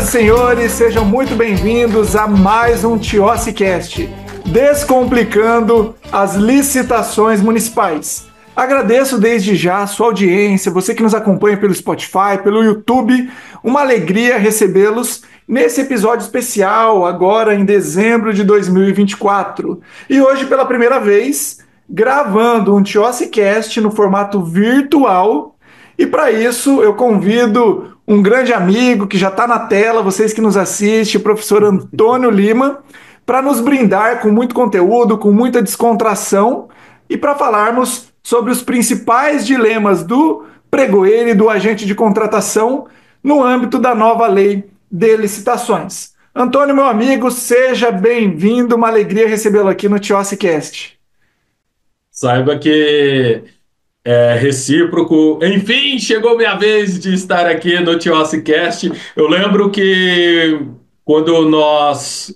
senhores, sejam muito bem-vindos a mais um TiociCast, descomplicando as licitações municipais. Agradeço desde já a sua audiência, você que nos acompanha pelo Spotify, pelo YouTube, uma alegria recebê-los nesse episódio especial, agora em dezembro de 2024. E hoje, pela primeira vez, gravando um TiociCast no formato virtual. E para isso, eu convido um grande amigo que já está na tela, vocês que nos assistem, o professor Antônio Lima, para nos brindar com muito conteúdo, com muita descontração e para falarmos sobre os principais dilemas do pregoeiro e do agente de contratação no âmbito da nova lei de licitações. Antônio, meu amigo, seja bem-vindo, uma alegria recebê-lo aqui no TiociCast. Saiba que é recíproco. Enfim, chegou minha vez de estar aqui no TiociCast. Eu lembro que quando nós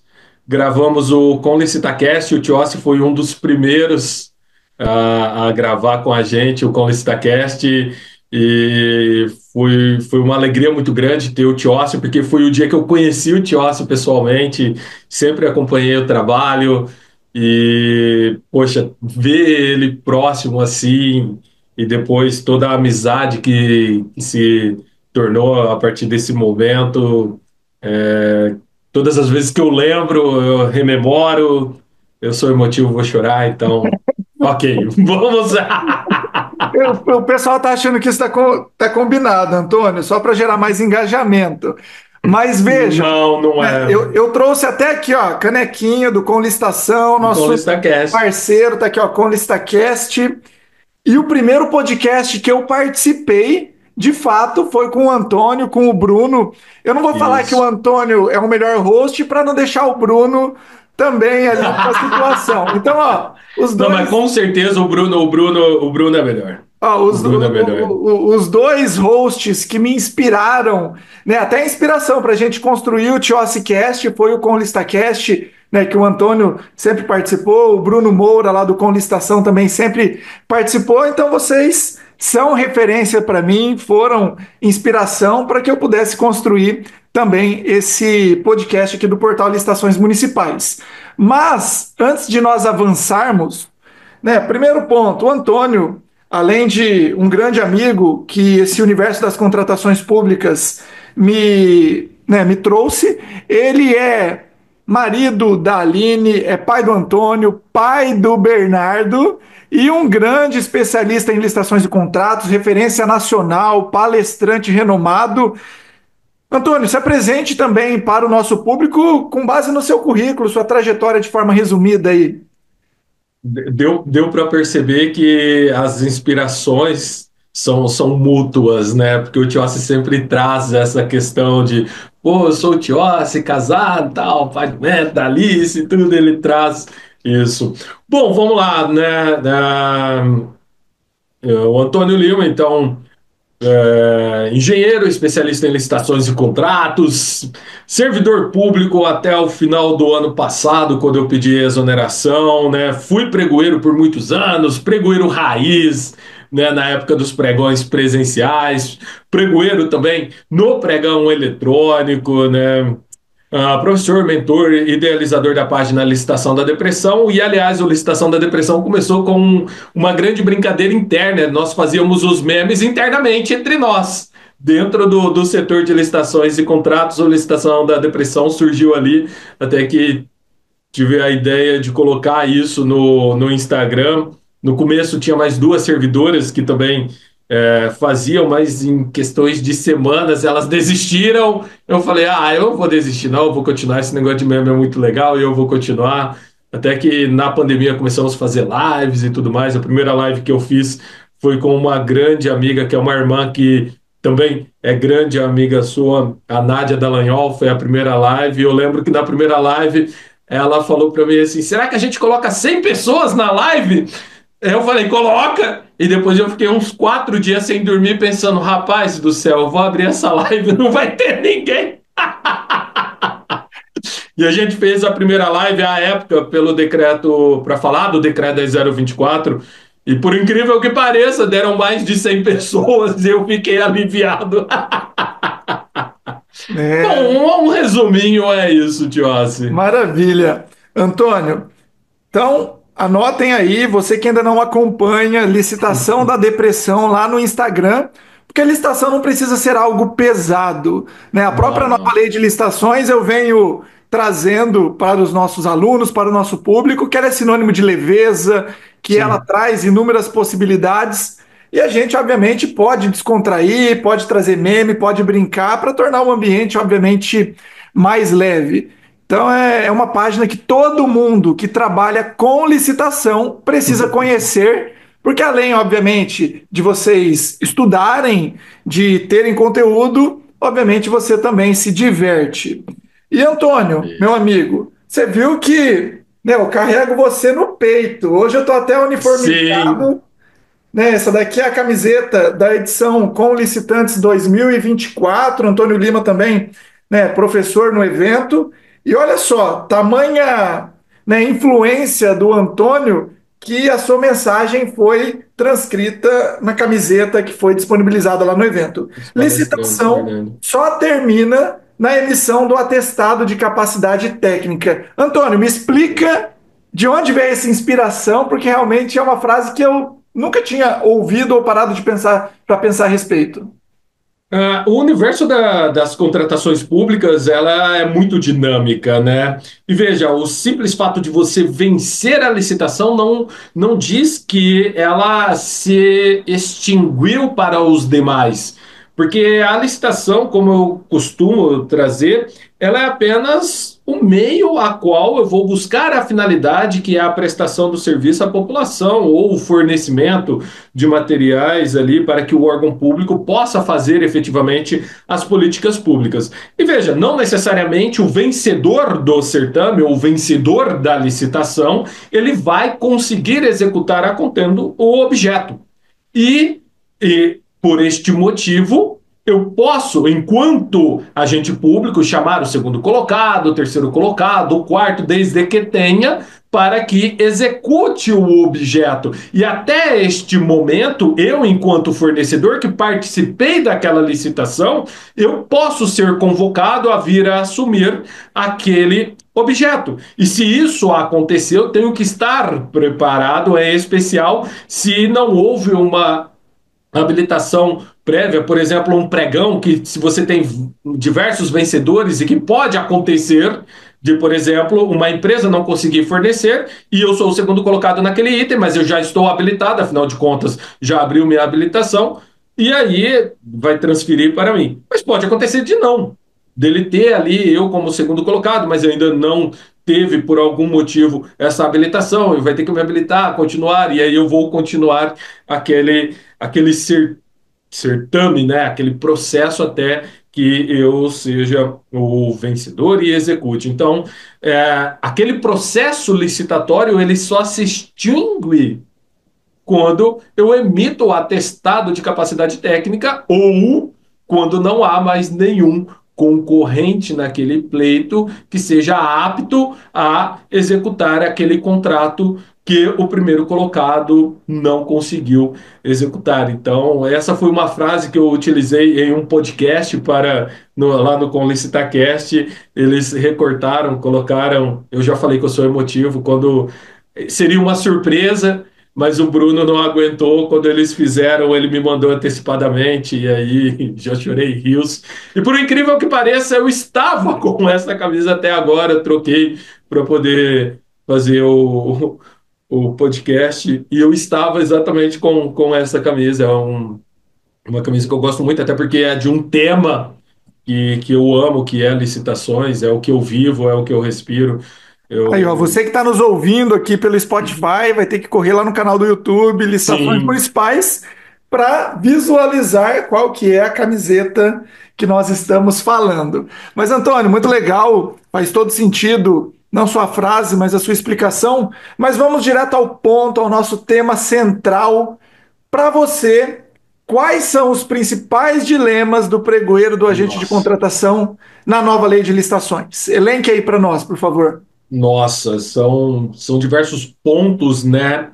gravamos o Com LicitaCast, o Tiossi foi um dos primeiros a gravar com a gente o Com LicitaCast, e foi uma alegria muito grande ter o Tiossi, porque foi o dia que eu conheci o Tiossi pessoalmente, sempre acompanhei o trabalho. E, poxa, ver ele próximo assim, e depois toda a amizade que se tornou a partir desse momento, é, todas as vezes que eu lembro, eu rememoro, eu sou emotivo, vou chorar, então, ok, vamos lá. O pessoal está achando que isso tá combinado, Antônio, só para gerar mais engajamento. Mas veja, Não, não né, é. eu trouxe até aqui, ó, canequinha do Conlistação, Com nosso ListaCast. parceiro, tá aqui, ó, Conlistacast. E o primeiro podcast que eu participei, de fato, foi com o Antônio, com o Bruno. Eu não vou falar que o Isso. Antônio é o melhor host para não deixar o Bruno também ali na situação. Então, ó, os Não, mas dois. com certeza o Bruno é melhor. Ó, O Bruno é melhor. os dois hosts que me inspiraram, né, até a inspiração para a gente construir o TiociCast foi o ConListaCast, né, que o Antônio sempre participou, o Bruno Moura lá do ConListação também sempre participou, então vocês são referência para mim, foram inspiração para que eu pudesse construir também esse podcast aqui do Portal Licitações Municipais. Mas, antes de nós avançarmos, né, primeiro ponto, o Antônio, além de um grande amigo que esse universo das contratações públicas me trouxe, ele é marido da Aline, é pai do Antônio, pai do Bernardo e um grande especialista em licitações de contratos, referência nacional, palestrante renomado. Antônio, se apresente também para o nosso público com base no seu currículo, sua trajetória de forma resumida aí. Deu para perceber que as inspirações são mútuas, né? Porque o Tiossi sempre traz essa questão de, pô, eu sou o Tiossi, casado, tal, pai da Alice, tudo ele traz isso. Bom, vamos lá, né? O Antônio Lima, então, engenheiro, especialista em licitações e contratos, servidor público até o final do ano passado, quando eu pedi exoneração, né? Fui pregoeiro por muitos anos, pregoeiro raiz, né? Na época dos pregões presenciais, pregoeiro também no pregão eletrônico, né? Professor, mentor, idealizador da página Licitação da Depressão. E, aliás, o Licitação da Depressão começou com uma grande brincadeira interna. Nós fazíamos os memes internamente entre nós. Dentro do setor de licitações e contratos, a Licitação da Depressão surgiu ali, até que tive a ideia de colocar isso no Instagram. No começo tinha mais duas servidoras que também faziam, mas em questões de semanas elas desistiram. Eu falei, eu não vou desistir não, eu vou continuar, esse negócio de meme é muito legal e eu vou continuar. Até que na pandemia começamos a fazer lives e tudo mais. A primeira live que eu fiz foi com uma grande amiga, que é uma irmã que também é grande amiga sua, a Nádia Dallagnol, foi a primeira live. Eu lembro que na primeira live ela falou para mim assim: será que a gente coloca 100 pessoas na live? Eu falei, coloca! E depois eu fiquei uns 4 dias sem dormir, pensando, rapaz do céu, eu vou abrir essa live, não vai ter ninguém. E a gente fez a primeira live à época pelo decreto, para falar do decreto 10024, e por incrível que pareça, deram mais de 100 pessoas e eu fiquei aliviado. É, Bom, um resuminho é isso, Tiossi. maravilha. Antônio, então, anotem aí, você que ainda não acompanha Licitação da Depressão lá no Instagram, porque a licitação não precisa ser algo pesado, né? A própria Não, nova não. lei de licitações eu venho trazendo para os nossos alunos, para o nosso público, que ela é sinônimo de leveza, que ela Sim, traz inúmeras possibilidades. E a gente, obviamente, pode descontrair, pode trazer meme, pode brincar para tornar o ambiente, obviamente, mais leve. Então é uma página que todo mundo que trabalha com licitação precisa conhecer, porque além, obviamente, de vocês estudarem, de terem conteúdo, obviamente você também se diverte. E Antônio, meu isso. amigo, você viu que, né, eu carrego você no peito. Hoje eu estou até Sim, uniformizado, né? Essa daqui é a camiseta da edição com licitantes 2024. Antônio Lima também, né, professor no evento. E olha só, tamanha, né, influência do Antônio que a sua mensagem foi transcrita na camiseta que foi disponibilizada lá no evento. os palestrantes, Licitação verdade. só termina na emissão do atestado de capacidade técnica. Antônio, me explica de onde veio essa inspiração, porque realmente é uma frase que eu nunca tinha ouvido ou parado de pensar para pensar a respeito. O universo das contratações públicas, ela é muito dinâmica, né? E veja, o simples fato de você vencer a licitação não diz que ela se extinguiu para os demais. Porque a licitação, como eu costumo trazer, ela é apenas o meio a qual eu vou buscar a finalidade, que é a prestação do serviço à população ou o fornecimento de materiais ali para que o órgão público possa fazer efetivamente as políticas públicas. E veja, não necessariamente o vencedor do certame ou o vencedor da licitação, ele vai conseguir executar a contendo o objeto. E por este motivo, eu posso, enquanto agente público, chamar o segundo colocado, o terceiro colocado, o quarto, desde que tenha, para que execute o objeto. E até este momento, eu, enquanto fornecedor que participei daquela licitação, eu posso ser convocado a vir a assumir aquele objeto. E se isso acontecer, eu tenho que estar preparado, é especial se não houve uma habilitação prévia, por exemplo, um pregão que se você tem diversos vencedores e que pode acontecer de, por exemplo, uma empresa não conseguir fornecer e eu sou o segundo colocado naquele item, mas eu já estou habilitado, afinal de contas, já abriu minha habilitação e aí vai transferir para mim. Mas pode acontecer de não, dele ter ali eu como segundo colocado, mas ainda não teve por algum motivo essa habilitação e vai ter que me habilitar, continuar, e aí eu vou continuar aquele certame, né? Aquele processo até que eu seja o vencedor e execute. Então, aquele processo licitatório ele só se extingue quando eu emito o atestado de capacidade técnica ou quando não há mais nenhum concorrente naquele pleito que seja apto a executar aquele contrato que o primeiro colocado não conseguiu executar. Então, essa foi uma frase que eu utilizei em um podcast lá no ConLicitaCast. Eles recortaram, colocaram. Eu já falei que eu sou emotivo quando seria uma surpresa, mas o Bruno não aguentou quando eles fizeram, ele me mandou antecipadamente, e aí já chorei rios. E por incrível que pareça, eu estava com essa camisa até agora, eu troquei para poder fazer o podcast, e eu estava exatamente com essa camisa. Uma camisa que eu gosto muito, até porque é de um tema que eu amo, que é licitações, é o que eu vivo, é o que eu respiro. Aí, ó, Eu, você que está nos ouvindo aqui pelo Spotify, vai ter que correr lá no canal do YouTube, Licitações sim, Municipais, para visualizar qual que é a camiseta que nós estamos falando. Mas, Antônio, muito legal, faz todo sentido, não só a frase, mas a sua explicação. Mas vamos direto ao ponto, ao nosso tema central. Para você, quais são os principais dilemas do pregoeiro do agente de nossa. contratação na nova lei de licitações? Elenque aí para nós, por favor. Nossa, são diversos pontos, né?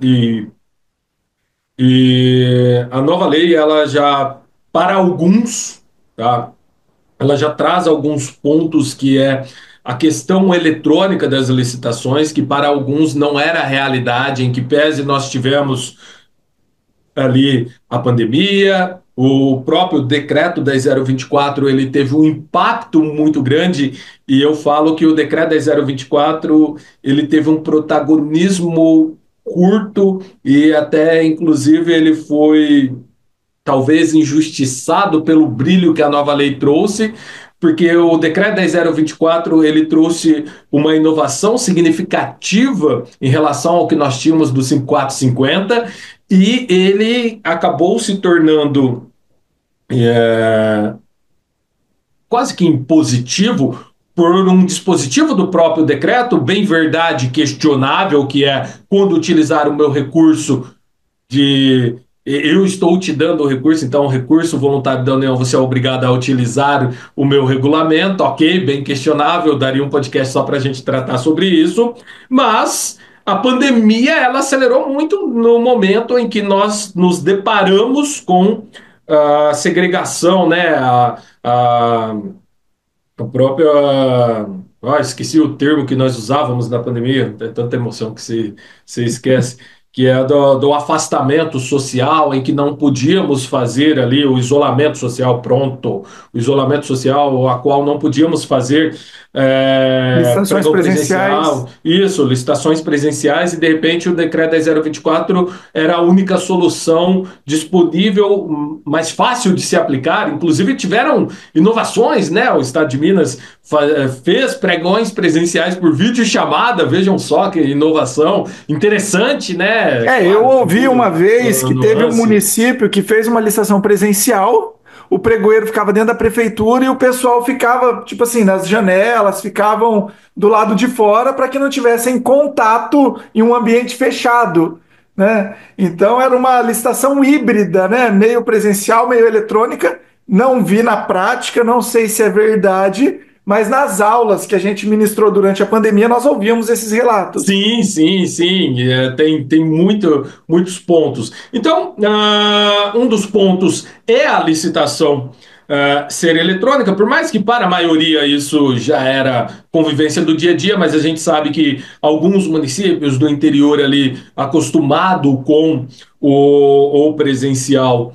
E a nova lei, ela já, para alguns, tá? ela já traz alguns pontos que é a questão eletrônica das licitações, que para alguns não era a realidade, em que pese nós tivemos ali a pandemia, o próprio decreto 10024 ele teve um impacto muito grande, e eu falo que o decreto 10024 ele teve um protagonismo curto e até inclusive ele foi talvez injustiçado pelo brilho que a nova lei trouxe, porque o decreto 10024 ele trouxe uma inovação significativa em relação ao que nós tínhamos do 5450 e ele acabou se tornando quase que impositivo por um dispositivo do próprio decreto, bem verdade questionável, que é quando utilizar o meu recurso de eu estou te dando o recurso, então o recurso voluntário da União, você é obrigado a utilizar o meu regulamento, ok, bem questionável, daria um podcast só para a gente tratar sobre isso, mas a pandemia ela acelerou muito no momento em que nós nos deparamos com a segregação, né, a própria. Esqueci o termo que nós usávamos na pandemia, é tanta emoção que se esquece, que é do afastamento social, em que não podíamos fazer ali o isolamento social pronto, o isolamento social a qual não podíamos fazer Licitações pregão presencial, presenciais. isso, licitações presenciais, e de repente o decreto 10024 era a única solução disponível, mais fácil de se aplicar, inclusive tiveram inovações, né? O Estado de Minas fez pregões presenciais por videochamada, vejam só que inovação interessante, né? Eu Claro, com ouvi uma tudo vez que teve um nuance. município que fez uma licitação presencial, o pregoeiro ficava dentro da prefeitura e o pessoal ficava, tipo assim, nas janelas, ficavam do lado de fora para que não tivessem contato em um ambiente fechado, né? Então era uma licitação híbrida, né? Meio presencial, meio eletrônica. Não vi na prática, não sei se é verdade, mas nas aulas que a gente ministrou durante a pandemia, nós ouvíamos esses relatos. Sim, sim, sim, tem muitos pontos. Então, um dos pontos é a licitação ser eletrônica, por mais que para a maioria isso já era convivência do dia a dia, mas a gente sabe que alguns municípios do interior ali, acostumado com o presencial,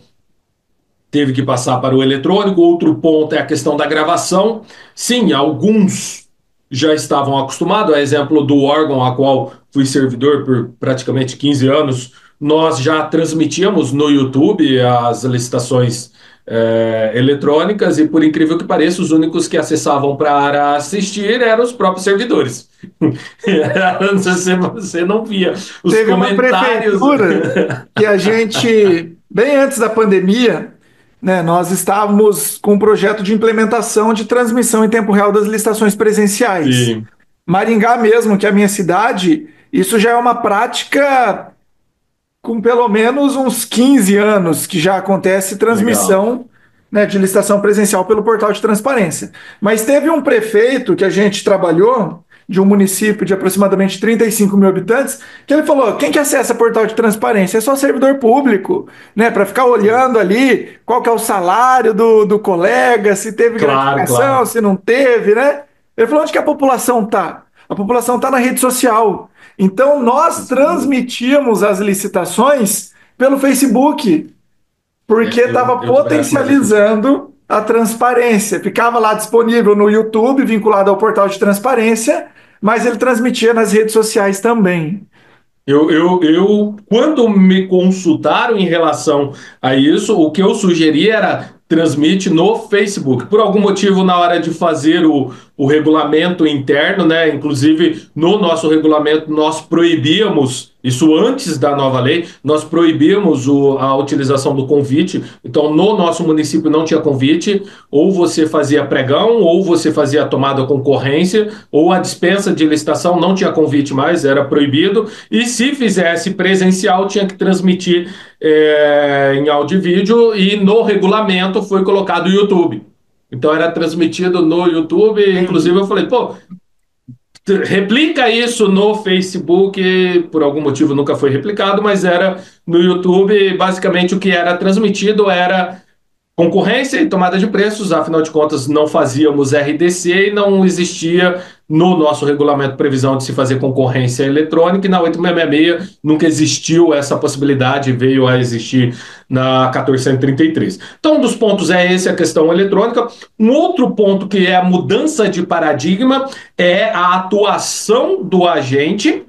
teve que passar para o eletrônico. Outro ponto é a questão da gravação. Sim, alguns já estavam acostumados, a exemplo do órgão a qual fui servidor por praticamente 15 anos, nós já transmitíamos no YouTube as licitações eletrônicas e, por incrível que pareça, os únicos que acessavam para assistir eram os próprios servidores. Você não via os Teve uma comentários. prefeitura que a gente, bem antes da pandemia, né, nós estávamos com um projeto de implementação de transmissão em tempo real das licitações presenciais. Sim, Maringá mesmo, que é a minha cidade, isso já é uma prática com pelo menos uns 15 anos que já acontece legal. transmissão, né, de licitação presencial pelo portal de transparência. Mas teve um prefeito que a gente trabalhou, de um município de aproximadamente 35 mil habitantes, que ele falou: quem que acessa portal de transparência? É só servidor público, né, para ficar olhando ali qual que é o salário do colega, se teve Claro, gratificação, claro. se não teve, né? Ele falou: onde que a população está? A população está na rede social. Então, nós Facebook. transmitimos as licitações pelo Facebook, porque estava Eu tive essa dificuldade. potencializando a transparência. Ficava lá disponível no YouTube, vinculado ao portal de transparência, mas ele transmitia nas redes sociais também. Quando me consultaram em relação a isso, o que eu sugeri era transmite no Facebook. Por algum motivo, na hora de fazer o regulamento interno, né? Inclusive, no nosso regulamento, nós proibíamos, isso antes da nova lei, nós proibíamos a utilização do convite. Então, no nosso município não tinha convite, ou você fazia pregão, ou você fazia a tomada concorrência, ou a dispensa de licitação não tinha convite mais, era proibido. E se fizesse presencial, tinha que transmitir em áudio e vídeo, e no regulamento foi colocado o YouTube. Então era transmitido no YouTube, inclusive Entendi. eu falei, pô, replica isso no Facebook, por algum motivo nunca foi replicado, mas era no YouTube, basicamente o que era transmitido era concorrência e tomada de preços, afinal de contas, não fazíamos RDC e não existia no nosso regulamento previsão de se fazer concorrência eletrônica, e na 8666 nunca existiu essa possibilidade, veio a existir na 1433. Então, um dos pontos é esse, a questão eletrônica. Um outro ponto que é a mudança de paradigma é a atuação do agente,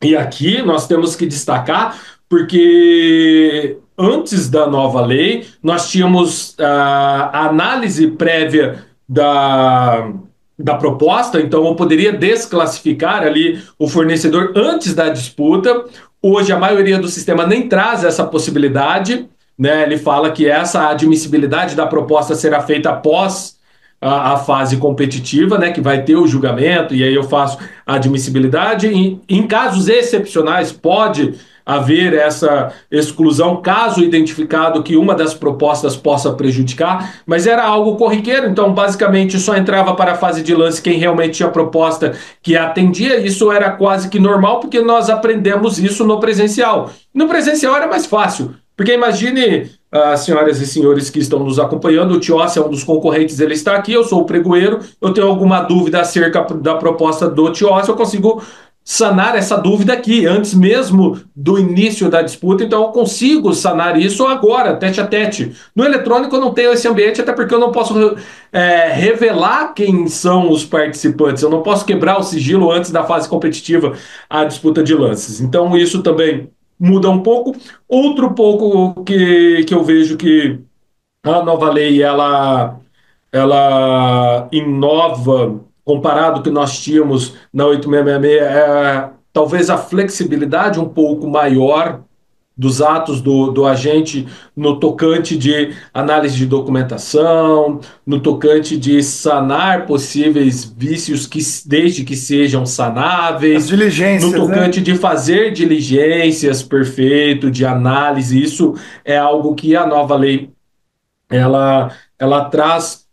e aqui nós temos que destacar, porque antes da nova lei, nós tínhamos a análise prévia da proposta, então eu poderia desclassificar ali o fornecedor antes da disputa. Hoje, a maioria do sistema nem traz essa possibilidade, né? Ele fala que essa admissibilidade da proposta será feita após a fase competitiva, né, que vai ter o julgamento, e aí eu faço a admissibilidade. Em casos excepcionais, pode haver essa exclusão, caso identificado que uma das propostas possa prejudicar, mas era algo corriqueiro, então basicamente só entrava para a fase de lance quem realmente tinha proposta que atendia. Isso era quase que normal, porque nós aprendemos isso no presencial. No presencial era mais fácil, porque imagine, senhoras e senhores que estão nos acompanhando, o Tiossi é um dos concorrentes, ele está aqui, eu sou o pregoeiro, eu tenho alguma dúvida acerca da proposta do Tiossi, eu consigo sanar essa dúvida aqui, antes mesmo do início da disputa, então eu consigo sanar isso agora, tete a tete. No eletrônico eu não tenho esse ambiente, até porque eu não posso revelar quem são os participantes, eu não posso quebrar o sigilo antes da fase competitiva, a disputa de lances. Então isso também muda um pouco. Outro pouco que eu vejo que a nova lei ela inova comparado ao que nós tínhamos na 8666, talvez a flexibilidade um pouco maior dos atos do agente no tocante de análise de documentação, no tocante de sanar possíveis vícios que, desde que sejam As sanáveis, no diligências, né? tocante de fazer diligências, perfeito, de análise. Isso é algo que a nova lei ela traz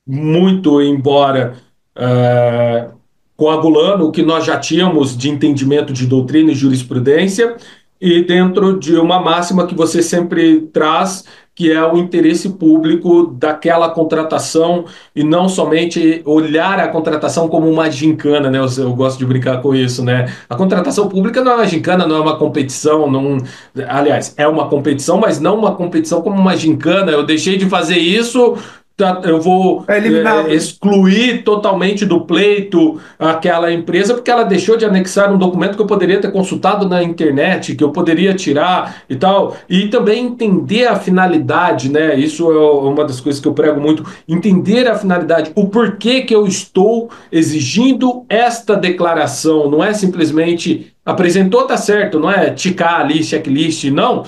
muito, embora é, coagulando o que nós já tínhamos de entendimento de doutrina e jurisprudência, e dentro de uma máxima que você sempre traz, que é o interesse público daquela contratação, e não somente olhar a contratação como uma gincana, né? Eu gosto de brincar com isso, né? A contratação pública não é uma gincana, não é uma competição, não, aliás, é uma competição, mas não uma competição como uma gincana. Eu deixei de fazer isso, eu vou É eliminado. excluir totalmente do pleito aquela empresa porque ela deixou de anexar um documento que eu poderia ter consultado na internet, que eu poderia tirar e tal. E também entender a finalidade, né? Isso é uma das coisas que eu prego muito, entender a finalidade, o porquê que eu estou exigindo esta declaração. Não é simplesmente apresentou, tá certo, não é ticar ali, checklist, não.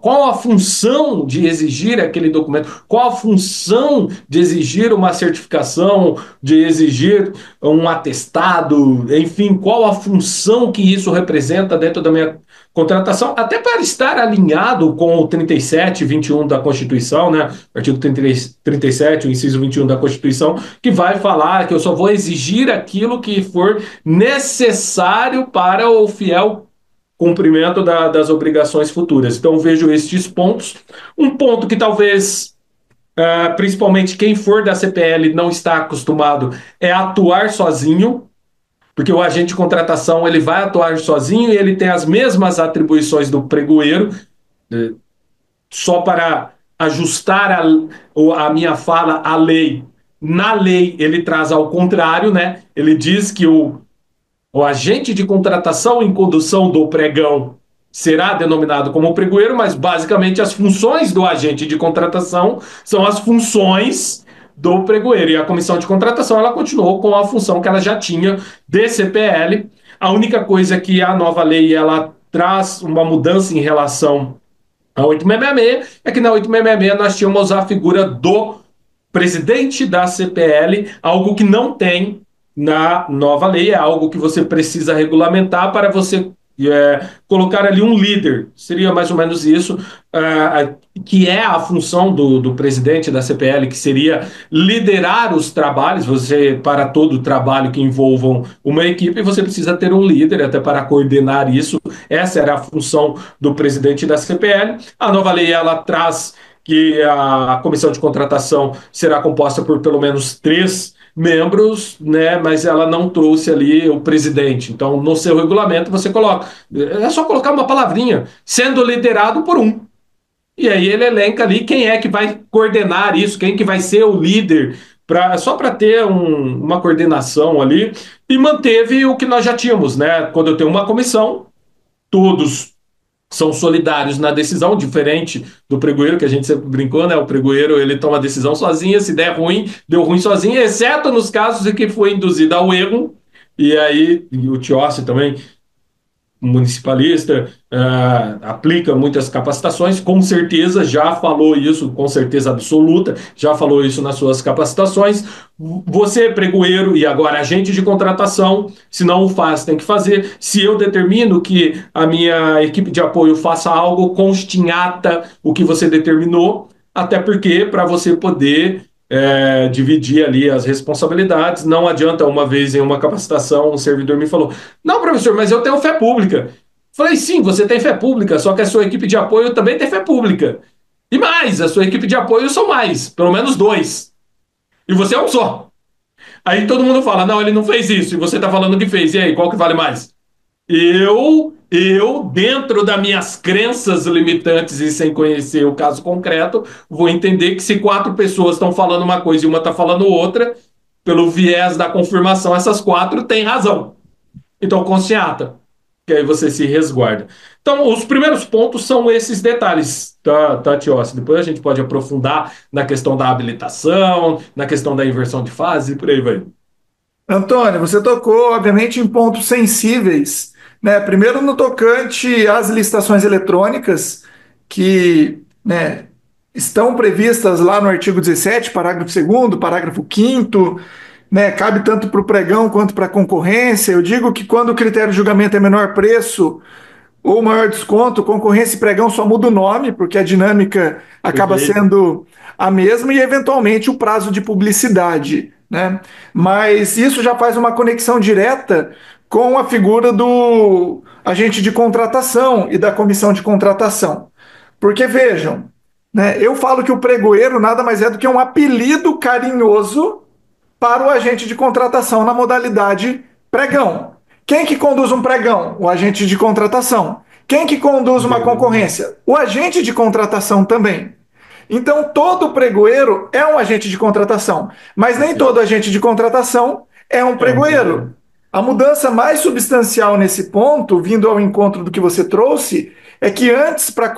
Qual a função de exigir aquele documento? Qual a função de exigir uma certificação, de exigir um atestado? Enfim, qual a função que isso representa dentro da minha contratação? Até para estar alinhado com o 37, 21 da Constituição, né? Artigo 37, o inciso 21 da Constituição, que vai falar que eu só vou exigir aquilo que for necessário para o fiel cumprimento das obrigações futuras. Então, vejo estes pontos. Um ponto que talvez, principalmente quem for da CPL não está acostumado, é atuar sozinho, porque o agente de contratação ele vai atuar sozinho e ele tem as mesmas atribuições do pregoeiro, só para ajustar a minha fala à lei. Na lei, ele traz ao contrário, né? Ele diz que o agente de contratação em condução do pregão será denominado como pregoeiro, mas basicamente as funções do agente de contratação são as funções do pregoeiro. E a comissão de contratação ela continuou com a função que ela já tinha de CPL. A única coisa que a nova lei ela traz uma mudança em relação a 8666 é que na 8666 nós tínhamos a figura do presidente da CPL, algo que não tem na nova lei, é algo que você precisa regulamentar para você colocar ali um líder, seria mais ou menos isso, que é a função do presidente da CPL, que seria liderar os trabalhos. Você, para todo trabalho que envolvam uma equipe, você precisa ter um líder até para coordenar isso. Essa era a função do presidente da CPL. A nova lei ela traz que a comissão de contratação será composta por pelo menos 3 membros, né? Mas ela não trouxe ali o presidente. Então, no seu regulamento, você coloca. É só colocar uma palavrinha, sendo liderado por um. E aí ele elenca ali quem é que vai coordenar isso, quem que vai ser o líder, só para ter uma coordenação ali, e manteve o que nós já tínhamos, né? Quando eu tenho uma comissão, todos são solidários na decisão, diferente do pregoeiro, que a gente sempre brincou, né? O pregoeiro, ele toma a decisão sozinho, se der ruim, deu ruim sozinho, exceto nos casos em que foi induzido ao erro, e aí e o Tiossi também municipalista, aplica muitas capacitações, com certeza já falou isso, com certeza absoluta, já falou isso nas suas capacitações. Você, pregoeiro, e agora agente de contratação, se não o faz, tem que fazer. Se eu determino que a minha equipe de apoio faça algo, conste em ata o que você determinou, até porque para você poder dividir ali as responsabilidades. Não adianta, uma vez em uma capacitação, um servidor me falou: não, professor, mas eu tenho fé pública. Falei: sim, você tem fé pública, só que a sua equipe de apoio também tem fé pública. E mais, a sua equipe de apoio são mais, pelo menos dois. E você é um só. Aí todo mundo fala: não, ele não fez isso, e você está falando que fez. E aí, qual que vale mais? Dentro das minhas crenças limitantes e sem conhecer o caso concreto, vou entender que se 4 pessoas estão falando uma coisa e uma está falando outra, pelo viés da confirmação, essas 4 têm razão. Então, consciata, que aí você se resguarda. Então, os primeiros pontos são esses detalhes, tá, Tiossi? Depois a gente pode aprofundar na questão da habilitação, na questão da inversão de fase e por aí vai. Antônio, você tocou, obviamente, em pontos sensíveis, né? Primeiro, no tocante às licitações eletrônicas, que, né, estão previstas lá no artigo 17, parágrafo 2º, parágrafo 5º, né? Cabe tanto para o pregão quanto para a concorrência. Eu digo que quando o critério de julgamento é menor preço ou maior desconto, concorrência e pregão só muda o nome, porque a dinâmica acaba Perfeito. sendo a mesma e, eventualmente, o prazo de publicidade, né? Mas isso já faz uma conexão direta com a figura do agente de contratação e da comissão de contratação. Porque, vejam, né, eu falo que o pregoeiro nada mais é do que um apelido carinhoso para o agente de contratação na modalidade pregão. Quem que conduz um pregão? O agente de contratação. Quem que conduz uma Bem, concorrência? O agente de contratação também. Então, todo pregoeiro é um agente de contratação, mas nem todo perfeito. agente de contratação é um É um pregoeiro. pregoeiro. A mudança mais substancial nesse ponto, vindo ao encontro do que você trouxe, é que antes, para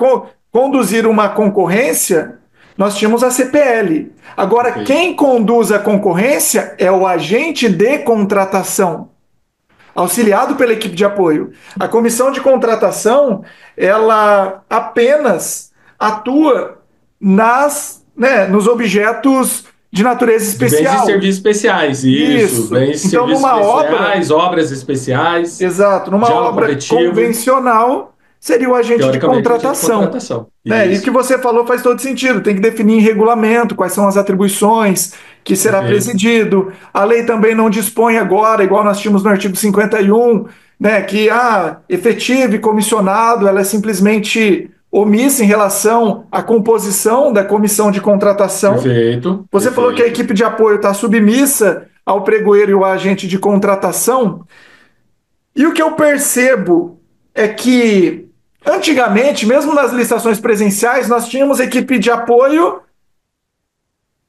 conduzir uma concorrência, nós tínhamos a CPL. Agora, Perfeito. quem conduz a concorrência é o agente de contratação, auxiliado pela equipe de apoio. A comissão de contratação, ela apenas atua nos objetos de natureza De bens e especial. serviços especiais, isso. Isso. Bens e Então, serviços numa obra, especiais, obras especiais, exato, numa diálogo obra coletivo, convencional, seria o agente de teoricamente, o agente de contratação. contratação. Né? E o que Isso. você falou faz todo sentido. Tem que definir em regulamento quais são as atribuições que será Perfeito. presidido. A lei também não dispõe agora, igual nós tínhamos no artigo 51, né, que efetivo e comissionado, ela é simplesmente omissa em relação à composição da comissão de contratação. Perfeito. Você falou que a Perfeito. equipe de apoio está submissa ao pregoeiro e ao agente de contratação. E o que eu percebo é que, antigamente, mesmo nas licitações presenciais, nós tínhamos equipe de apoio,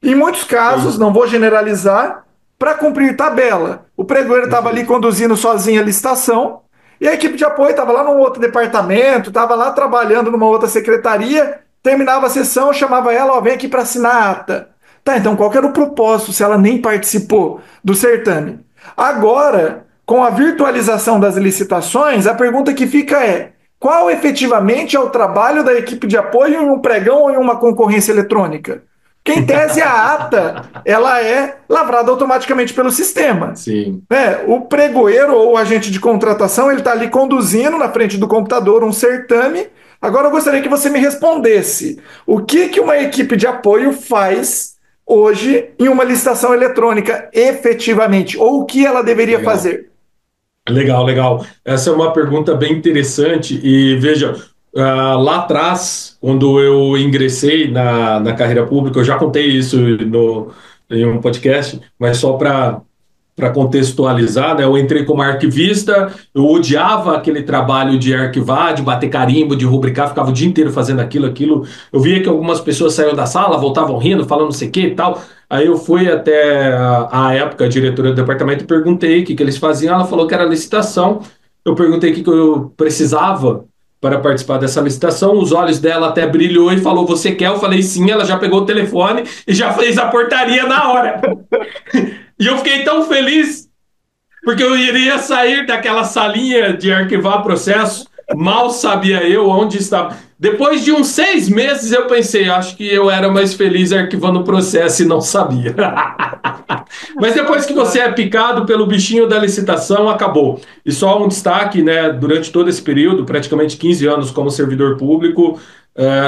em muitos casos, Sim. não vou generalizar, para cumprir tabela. O pregoeiro estava ali Perfeito. conduzindo sozinho a licitação, e a equipe de apoio estava lá num outro departamento, estava lá trabalhando numa outra secretaria, terminava a sessão, chamava ela: ó, vem aqui para assinar a ata. Tá, então qual que era o propósito se ela nem participou do certame? Agora, com a virtualização das licitações, a pergunta que fica é: qual efetivamente é o trabalho da equipe de apoio em um pregão ou em uma concorrência eletrônica? Que em tese a ata ela é lavrada automaticamente pelo sistema. Sim. Né? O pregoeiro ou o agente de contratação ele está ali conduzindo na frente do computador um certame. Agora eu gostaria que você me respondesse: o que uma equipe de apoio faz hoje em uma licitação eletrônica efetivamente? Ou o que ela deveria Legal. fazer? Legal, legal. Essa é uma pergunta bem interessante e veja, Lá atrás, quando eu ingressei na carreira pública, eu já contei isso em um podcast, mas só para contextualizar, né? Eu entrei como arquivista, eu odiava aquele trabalho de arquivar, de bater carimbo, de rubricar, ficava o dia inteiro fazendo aquilo. Eu via que algumas pessoas saíam da sala, voltavam rindo, falando não sei o que e tal. Aí eu fui até a época, a diretora do departamento, e perguntei o que eles faziam. Ela falou que era licitação. Eu perguntei o que eu precisava para participar dessa licitação. Os olhos dela até brilhou e falou: Você quer? Eu falei sim. Ela já pegou o telefone e já fez a portaria na hora. E eu fiquei tão feliz porque eu iria sair daquela salinha de arquivar processo. Mal sabia eu onde estava. Depois de uns 6 meses, eu pensei, acho que eu era mais feliz arquivando o processo e não sabia. Mas depois que você é picado pelo bichinho da licitação, acabou. E só um destaque, né? Durante todo esse período, praticamente 15 anos como servidor público,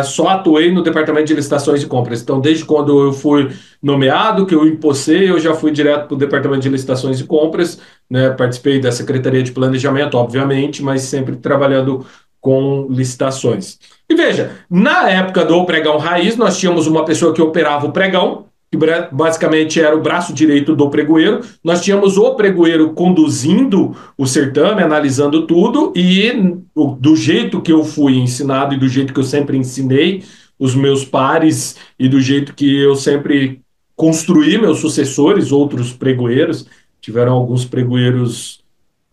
só atuei no departamento de licitações e compras. Então, desde quando eu fui nomeado, que eu impostei, eu já fui direto para o departamento de licitações e compras, né? Participei da Secretaria de Planejamento, obviamente, mas sempre trabalhando com licitações. E veja, na época do pregão raiz, nós tínhamos uma pessoa que operava o pregão, que basicamente era o braço direito do pregoeiro. Nós tínhamos o pregoeiro conduzindo o certame, analisando tudo, e do jeito que eu fui ensinado e do jeito que eu sempre ensinei os meus pares e do jeito que eu sempre construí meus sucessores, outros pregoeiros, tiveram alguns pregoeiros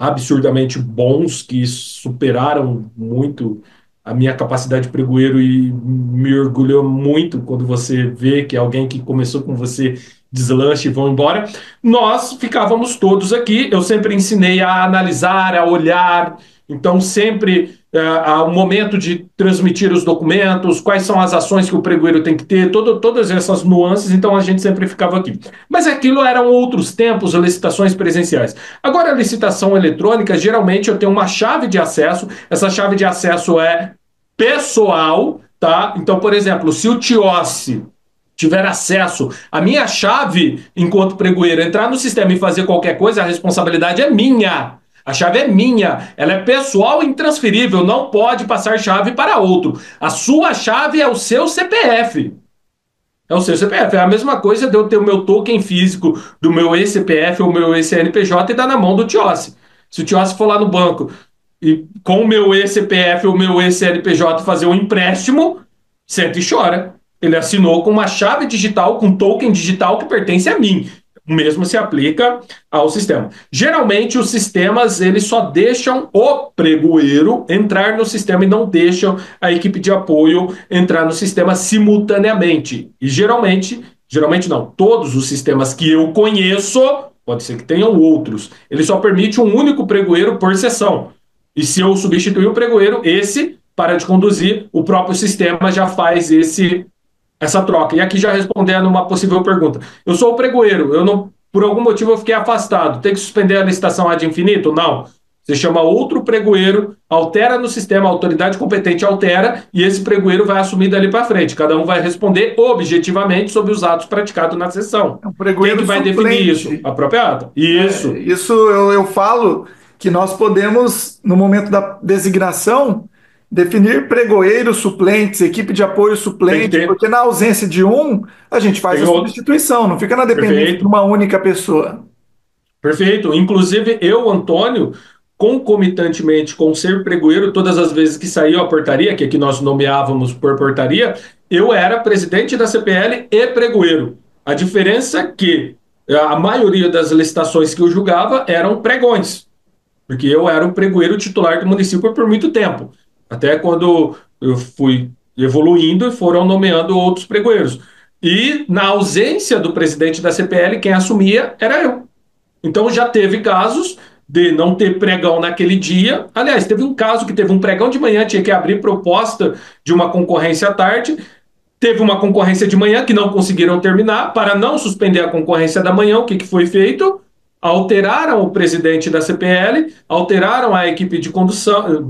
absurdamente bons que superaram muito a minha capacidade de pregoeiro e me orgulhou muito quando você vê que alguém que começou com você deslancha e vão embora. Nós ficávamos todos aqui, eu sempre ensinei a analisar, a olhar, então sempre o momento de transmitir os documentos, quais são as ações que o pregoeiro tem que ter, todas essas nuances, então a gente sempre ficava aqui. Mas aquilo eram outros tempos, licitações presenciais. Agora, a licitação eletrônica, geralmente eu tenho uma chave de acesso, essa chave de acesso é pessoal, tá? Então, por exemplo, se o Tiossi tiver acesso à minha chave enquanto pregoeiro, entrar no sistema e fazer qualquer coisa, a responsabilidade é minha. A chave é minha, ela é pessoal e intransferível, não pode passar chave para outro. A sua chave é o seu CPF. É o seu CPF. É a mesma coisa de eu ter o meu token físico do meu eCPF ou meu eCNPJ e dar na mão do Tiossi. Se o Tiossi for lá no banco e com o meu eCPF ou o meu eCNPJ fazer um empréstimo, senta e chora. Ele assinou com uma chave digital, com token digital que pertence a mim. O mesmo se aplica ao sistema. Geralmente, os sistemas eles só deixam o pregoeiro entrar no sistema e não deixam a equipe de apoio entrar no sistema simultaneamente. E geralmente não, todos os sistemas que eu conheço, pode ser que tenham outros, ele só permite um único pregoeiro por sessão. E se eu substituir o pregoeiro, esse para de conduzir, o próprio sistema já faz essa troca. E aqui já respondendo uma possível pergunta. Eu sou o pregoeiro, eu não, por algum motivo eu fiquei afastado. Tem que suspender a licitação ad infinito? Não. Você chama outro pregoeiro, altera no sistema, a autoridade competente altera, e esse pregoeiro vai assumir dali para frente. Cada um vai responder objetivamente sobre os atos praticados na sessão. É um Quem pregoeiro que vai definir isso? suplente. A própria ata. Isso. Isso eu falo que nós podemos, no momento da designação, definir pregoeiros suplentes, equipe de apoio Tem que suplente, ter. porque na ausência de um, a gente faz Tem a outro. substituição, não fica na dependência de Perfeito. uma única pessoa. Perfeito. Inclusive, eu, Antônio, concomitantemente com ser pregoeiro, todas as vezes que saiu a portaria, que aqui nós nomeávamos por portaria, eu era presidente da CPL e pregoeiro. A diferença é que a maioria das licitações que eu julgava eram pregões, porque eu era o pregoeiro titular do município por muito tempo. Até quando eu fui evoluindo e foram nomeando outros pregoeiros. E na ausência do presidente da CPL, quem assumia era eu. Então já teve casos de não ter pregão naquele dia. Aliás, teve um caso que teve um pregão de manhã, tinha que abrir proposta de uma concorrência à tarde. Teve uma concorrência de manhã que não conseguiram terminar. Para não suspender a concorrência da manhã, o que foi feito? Alteraram o presidente da CPL, alteraram a equipe de condução,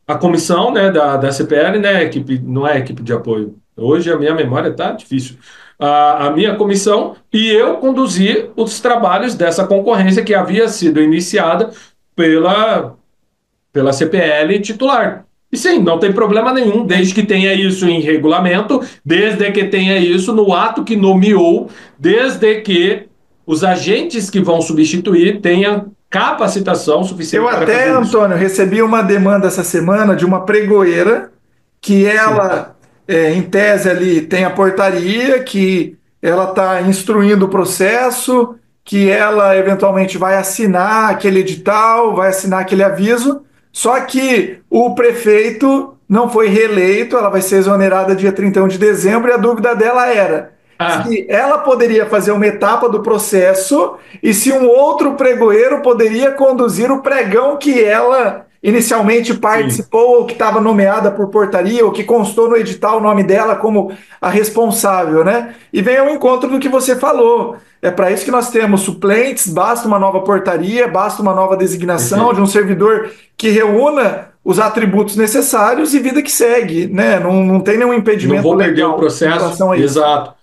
a comissão, né, da CPL, né, equipe, não é equipe de apoio. Hoje a minha memória está difícil. A minha comissão e eu conduzi os trabalhos dessa concorrência que havia sido iniciada pela CPL titular. E sim, não tem problema nenhum, desde que tenha isso em regulamento, desde que tenha isso no ato que nomeou, desde que os agentes que vão substituir tenham capacitação Eu suficiente para até, fazer isso. Antônio, recebi uma demanda essa semana de uma pregoeira que Sim, ela, em tese ali, tem a portaria, que ela está instruindo o processo, que ela eventualmente vai assinar aquele edital, vai assinar aquele aviso, só que o prefeito não foi reeleito, ela vai ser exonerada dia 31 de dezembro, e a dúvida dela era ah, se ela poderia fazer uma etapa do processo e se um outro pregoeiro poderia conduzir o pregão que ela inicialmente sim, participou, ou que estava nomeada por portaria, ou que constou no edital o nome dela como a responsável, né? E vem ao encontro do que você falou. É para isso que nós temos suplentes, basta uma nova portaria, basta uma nova designação de perfeito. um servidor que reúna os atributos necessários e vida que segue, né? Não tem nenhum Não impedimento vou perder o legal em processo, relação a isso. exato.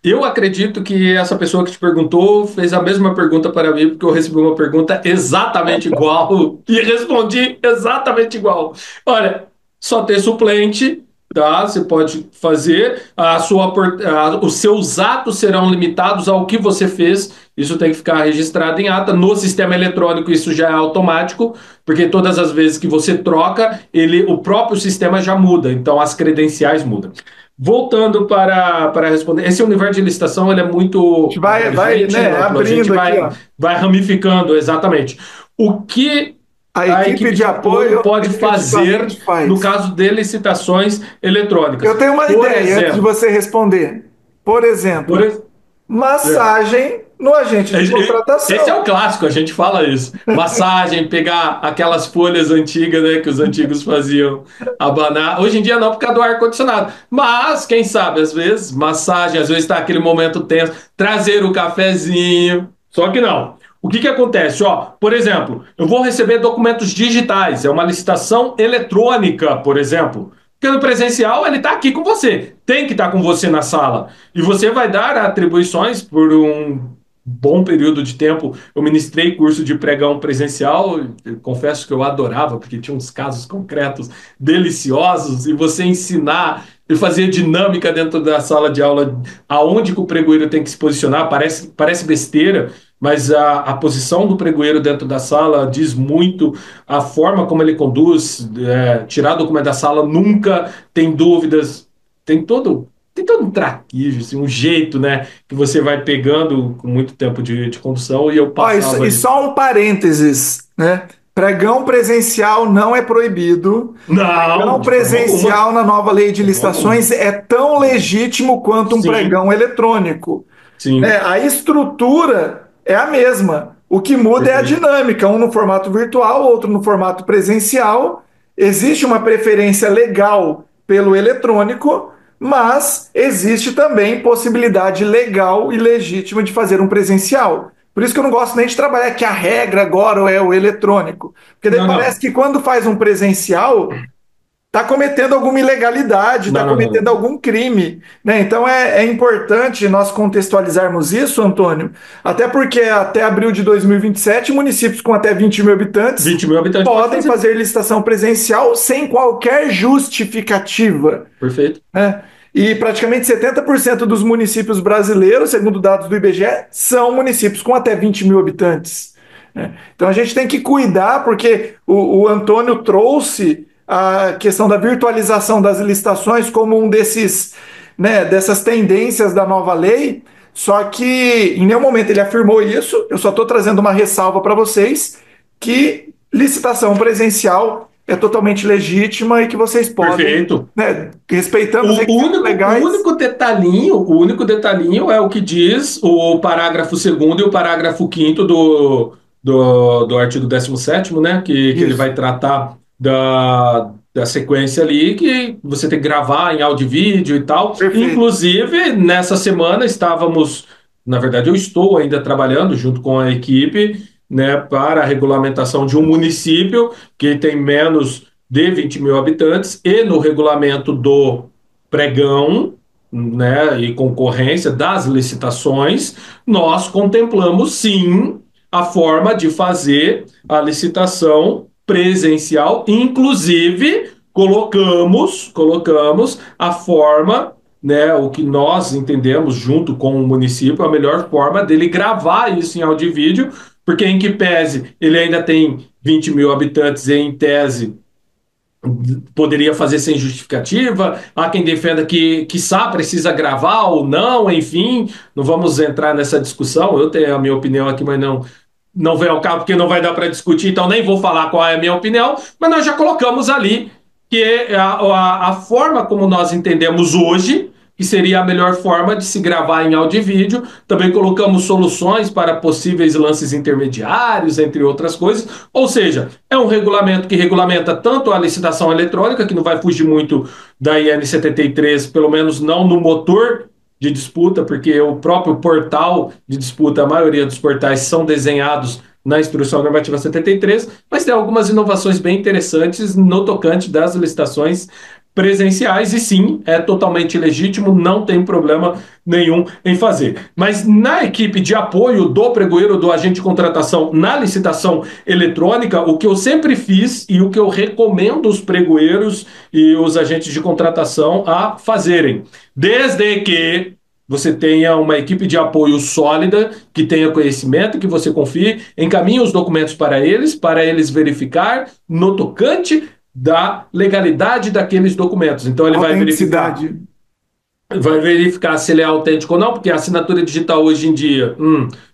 Eu acredito que essa pessoa que te perguntou fez a mesma pergunta para mim, porque eu recebi uma pergunta exatamente igual e respondi exatamente igual. Olha, só ter suplente, tá? Você pode fazer, os seus atos serão limitados ao que você fez. Isso tem que ficar registrado em ata. No sistema eletrônico, isso já é automático, porque todas as vezes que você troca, o próprio sistema já muda, então as credenciais mudam. Voltando para responder, esse universo de licitação ele é A gente muito vai, abrangente, né, amplo, a gente abrindo aqui, ó. vai ramificando exatamente. O que A a equipe equipe de de apoio apoio pode fazer efetivamente no faz. caso de licitações eletrônicas? Eu tenho uma Por ideia antes de exemplo, você responder. Por por, exemplo, ex- é, massagem no agente de Esse é contratação. o clássico, a gente fala isso. Massagem, pegar aquelas folhas antigas, né, que os antigos faziam abanar. Hoje em dia não por causa do ar-condicionado. Mas, quem sabe, às vezes, massagem, às vezes está aquele momento tenso, trazer o cafezinho. Só que não. O que que acontece? Ó, por exemplo, eu vou receber documentos digitais, é uma licitação eletrônica, por exemplo. Porque no presencial ele está aqui com você, tem que estar com você na sala. E você vai dar atribuições por um bom período de tempo. Eu ministrei curso de pregão presencial, eu confesso que eu adorava, porque tinha uns casos concretos deliciosos, e você ensinar e fazer dinâmica dentro da sala de aula, aonde que o pregoeiro tem que se posicionar, parece besteira, mas a posição do pregoeiro dentro da sala diz muito, a forma como ele conduz, tirar documento da sala, nunca tem dúvidas, tem todo um traquejo, assim, um jeito, né, que você vai pegando com muito tempo de condução, e eu Ó, passava e isso. só um parênteses, né? Pregão presencial não é proibido. Não, Pregão de forma alguma. presencial na nova lei de De forma alguma. licitações é tão legítimo quanto um Sim, pregão eletrônico. sim, A estrutura é a mesma. O que muda é a perfeito. dinâmica, um no formato virtual, outro no formato presencial. Existe uma preferência legal pelo eletrônico, mas existe também possibilidade legal e legítima de fazer um presencial. Por isso que eu não gosto nem de trabalhar que a regra agora é o eletrônico. Porque daí Não, parece não. que quando faz um presencial, está cometendo alguma ilegalidade, está Não, não, cometendo não. algum crime, né? Então é importante nós contextualizarmos isso, Antônio, até porque até abril de 2027, municípios com até 20 mil habitantes 20 mil habitantes pode podem fazer. fazer licitação presencial sem qualquer justificativa, Perfeito. né? E praticamente 70% dos municípios brasileiros, segundo dados do IBGE, são municípios com até 20 mil habitantes, né? Então a gente tem que cuidar, porque o Antônio trouxe a questão da virtualização das licitações como um desses, né, dessas tendências da nova lei, só que em nenhum momento ele afirmou isso, eu só estou trazendo uma ressalva para vocês, que licitação presencial é totalmente legítima e que vocês podem, Perfeito. né, respeitando os O requisitos único, legais. o único detalhinho é o que diz o parágrafo segundo e o parágrafo quinto do artigo 17º, né? Que ele Isso, vai tratar da sequência ali, que você tem que gravar em áudio e vídeo e tal. perfeito. Inclusive, nessa semana estávamos, na verdade, eu estou ainda trabalhando junto com a equipe, né, para a regulamentação de um município que tem menos de 20 mil habitantes, e no regulamento do pregão, né, e concorrência das licitações, nós contemplamos sim a forma de fazer a licitação presencial, inclusive colocamos a forma, né, o que nós entendemos junto com o município, a melhor forma dele gravar isso em áudio e vídeo, porque em que pese ele ainda tem 20 mil habitantes e em tese poderia fazer sem justificativa, há quem defenda que quiçá precisa gravar ou não, enfim, não vamos entrar nessa discussão, eu tenho a minha opinião aqui, mas não vem ao cabo porque não vai dar para discutir, então nem vou falar qual é a minha opinião, mas nós já colocamos ali que a forma como nós entendemos hoje, que seria a melhor forma de se gravar em áudio e vídeo. Também colocamos soluções para possíveis lances intermediários, entre outras coisas. Ou seja, é um regulamento que regulamenta tanto a licitação eletrônica, que não vai fugir muito da IN 73, pelo menos não no motor de disputa, porque o próprio portal de disputa, a maioria dos portais são desenhados na Instrução Normativa 73, mas tem algumas inovações bem interessantes no tocante das licitações presenciais, e sim, é totalmente legítimo, não tem problema nenhum em fazer. Mas na equipe de apoio do pregoeiro, do agente de contratação na licitação eletrônica, o que eu sempre fiz e o que eu recomendo os pregoeiros e os agentes de contratação a fazerem, desde que você tenha uma equipe de apoio sólida, que tenha conhecimento, que você confie, encaminhe os documentos para eles verificar no tocante da legalidade daqueles documentos. Então ele Autenticidade. vai verificar se ele é autêntico ou não, porque a assinatura digital hoje em dia,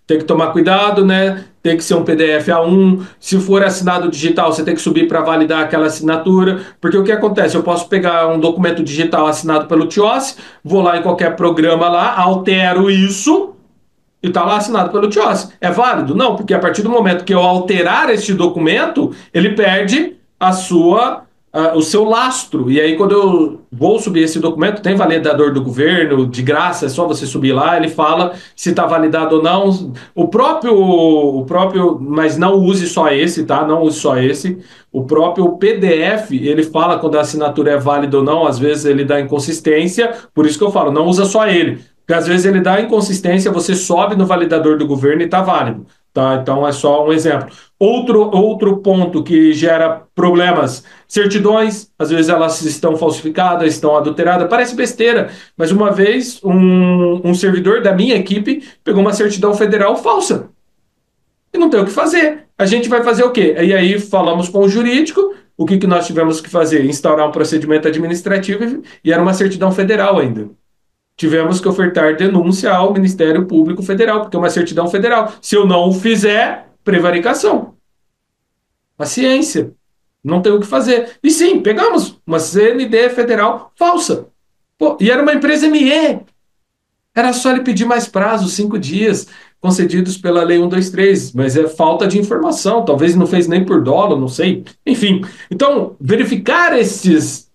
tem que tomar cuidado, né? Tem que ser um PDF A1. Se for assinado digital, você tem que subir para validar aquela assinatura, porque o que acontece? Eu posso pegar um documento digital assinado pelo TIOS, vou lá em qualquer programa lá, altero isso e está lá assinado pelo TIOS. É válido? Não, porque a partir do momento que eu alterar este documento, ele perde o seu lastro. E aí, quando eu vou subir esse documento, tem validador do governo, de graça, é só você subir lá, ele fala se está validado ou não. Mas não use só esse, tá? Não use só esse. O próprio PDF, ele fala quando a assinatura é válida ou não, às vezes ele dá inconsistência, por isso que eu falo, não usa só ele. Porque às vezes ele dá inconsistência, você sobe no validador do governo e está válido. Tá? Então é só um exemplo. Outro ponto que gera problemas, certidões, às vezes elas estão falsificadas, estão adulteradas, parece besteira, mas uma vez um servidor da minha equipe pegou uma certidão federal falsa e não tem o que fazer. A gente vai fazer o quê? E aí falamos com o jurídico, o que nós tivemos que fazer? Instaurar um procedimento administrativo e era uma certidão federal ainda. Tivemos que ofertar denúncia ao Ministério Público Federal, porque é uma certidão federal. Se eu não o fizer, prevaricação. Paciência. Não tem o que fazer. E sim, pegamos uma CND federal falsa. Pô, e era uma empresa ME. Era só ele pedir mais prazo, 5 dias, concedidos pela Lei 123, mas é falta de informação. Talvez não fez nem por dolo, não sei. Enfim, então, verificar esses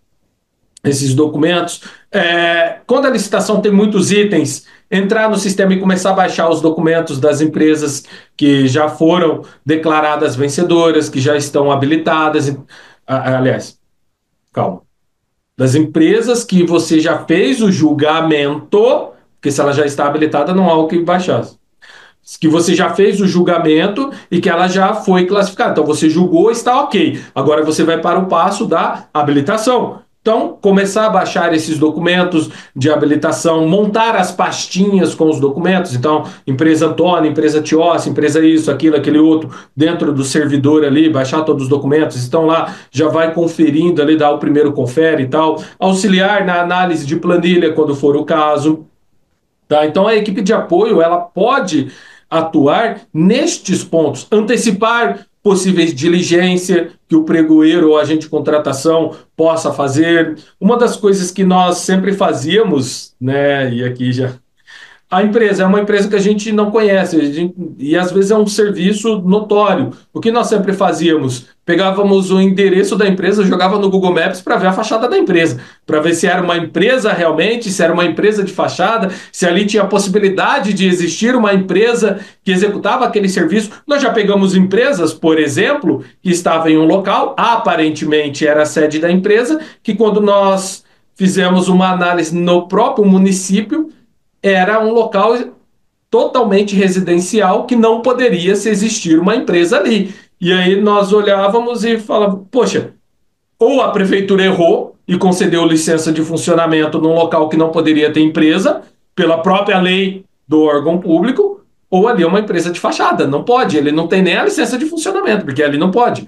documentos. Quando a licitação tem muitos itens, entrar no sistema e começar a baixar os documentos das empresas que já foram declaradas vencedoras, que já estão habilitadas. Aliás, calma. Das empresas que você já fez o julgamento, porque se ela já está habilitada, não há o que baixar. Que você já fez o julgamento e que ela já foi classificada. Então você julgou, está ok. Agora você vai para o passo da habilitação. Então, começar a baixar esses documentos de habilitação, montar as pastinhas com os documentos. Então, empresa Antônio, empresa Tios, empresa isso, aquilo, aquele outro, dentro do servidor ali, baixar todos os documentos. Estão lá, já vai conferindo ali, dá o primeiro confere e tal. Auxiliar na análise de planilha, quando for o caso. Tá? Então, a equipe de apoio, ela pode atuar nestes pontos, antecipar possíveis diligência que o pregoeiro ou agente de contratação possa fazer. Uma das coisas que nós sempre fazíamos, né, e aqui já a empresa é uma empresa que a gente não conhece, e às vezes é um serviço notório. O que nós sempre fazíamos? Pegávamos o endereço da empresa, jogava no Google Maps para ver a fachada da empresa, para ver se era uma empresa realmente, se era uma empresa de fachada, se ali tinha a possibilidade de existir uma empresa que executava aquele serviço. Nós já pegamos empresas, por exemplo, que estavam em um local, aparentemente era a sede da empresa, que quando nós fizemos uma análise no próprio município, era um local totalmente residencial que não poderia se existir uma empresa ali. E aí nós olhávamos e falávamos, poxa, ou a prefeitura errou e concedeu licença de funcionamento num local que não poderia ter empresa, pela própria lei do órgão público, ou ali é uma empresa de fachada, não pode, ele não tem nem a licença de funcionamento, porque ali não pode.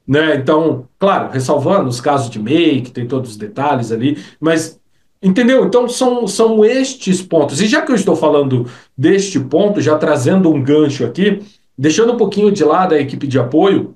Né? Então, claro, ressalvando os casos de MEI, que tem todos os detalhes ali, mas entendeu? Então são estes pontos. E já que eu estou falando deste ponto, já trazendo um gancho aqui, deixando um pouquinho de lado a equipe de apoio,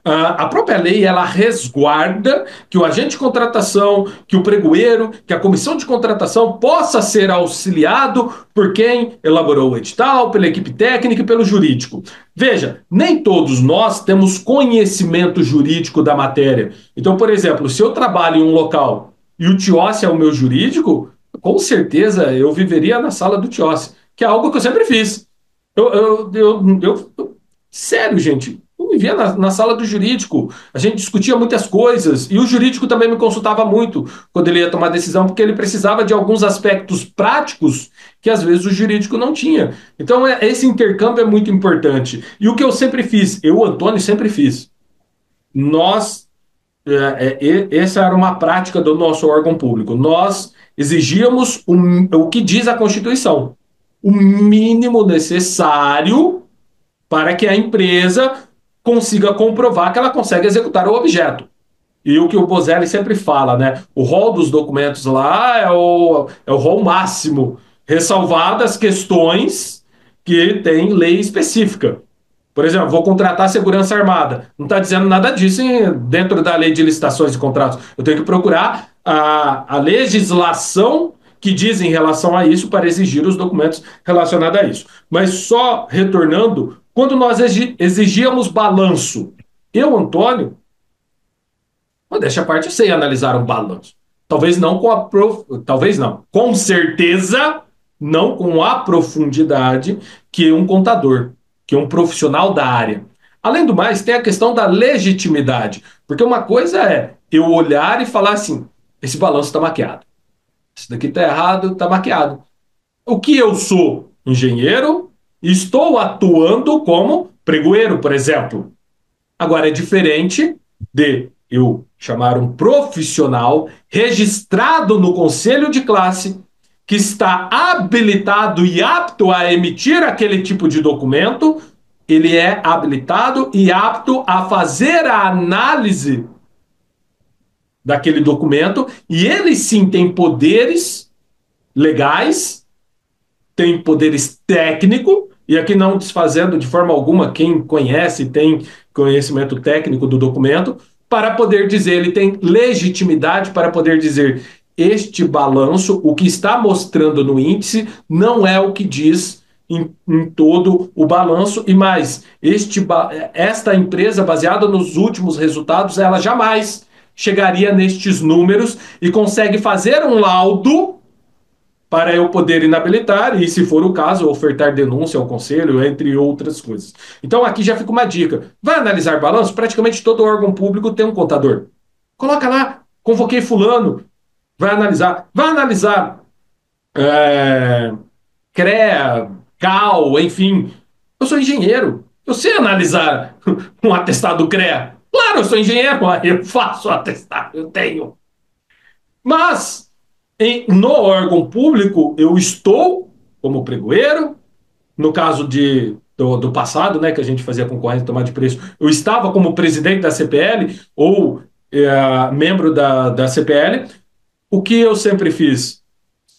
a própria lei ela resguarda que o agente de contratação, que o pregoeiro, que a comissão de contratação possa ser auxiliado por quem elaborou o edital, pela equipe técnica e pelo jurídico. Veja, nem todos nós temos conhecimento jurídico da matéria. Então, por exemplo, se eu trabalho em um local e o Tiossi é o meu jurídico, com certeza eu viveria na sala do Tiossi, que é algo que eu sempre fiz. Sério, gente, eu vivia na sala do jurídico, a gente discutia muitas coisas, e o jurídico também me consultava muito quando ele ia tomar decisão, porque ele precisava de alguns aspectos práticos que às vezes o jurídico não tinha. Então, esse intercâmbio é muito importante. E o que eu sempre fiz, eu, Antônio, sempre fiz. Nós, essa era uma prática do nosso órgão público, nós exigíamos o que diz a Constituição, o mínimo necessário para que a empresa consiga comprovar que ela consegue executar o objeto. E o que o Bozelli sempre fala, né? O rol dos documentos lá é o rol máximo, ressalvadas questões que tem lei específica. Por exemplo, vou contratar a segurança armada. Não está dizendo nada disso dentro da lei de licitações e contratos. Eu tenho que procurar a legislação que diz em relação a isso para exigir os documentos relacionados a isso. Mas só retornando, quando nós exigíamos balanço, eu, Antônio, modéstia à parte, eu sei analisar um balanço. Talvez não com talvez não, com certeza não com a profundidade que um contador, que um profissional da área. Além do mais, tem a questão da legitimidade, porque uma coisa é eu olhar e falar assim, esse balanço está maquiado, isso daqui está errado, está maquiado. O que eu sou? Engenheiro, estou atuando como pregoeiro, por exemplo. Agora é diferente de eu chamar um profissional registrado no conselho de classe que está habilitado e apto a emitir aquele tipo de documento, ele é habilitado e apto a fazer a análise daquele documento e ele sim tem poderes legais, tem poderes técnicos, e aqui não desfazendo de forma alguma quem conhece, tem conhecimento técnico do documento, para poder dizer, ele tem legitimidade para poder dizer, este balanço, o que está mostrando no índice, não é o que diz em todo o balanço, e mais, esta empresa, baseada nos últimos resultados, ela jamais chegaria nestes números e consegue fazer um laudo para eu poder inabilitar e, se for o caso, ofertar denúncia ao conselho, entre outras coisas. Então, aqui já fica uma dica. Vai analisar balanço? Praticamente todo órgão público tem um contador. Coloca lá, convoquei fulano, vai analisar. Vai analisar CREA, CAL, enfim. Eu sou engenheiro. Eu sei analisar um atestado CREA. Claro, eu sou engenheiro, eu faço atestado, eu tenho. Mas no órgão público, eu estou como pregoeiro, no caso do passado, né, que a gente fazia concorrência e tomada de preço, eu estava como presidente da CPL ou membro da CPL. O que eu sempre fiz?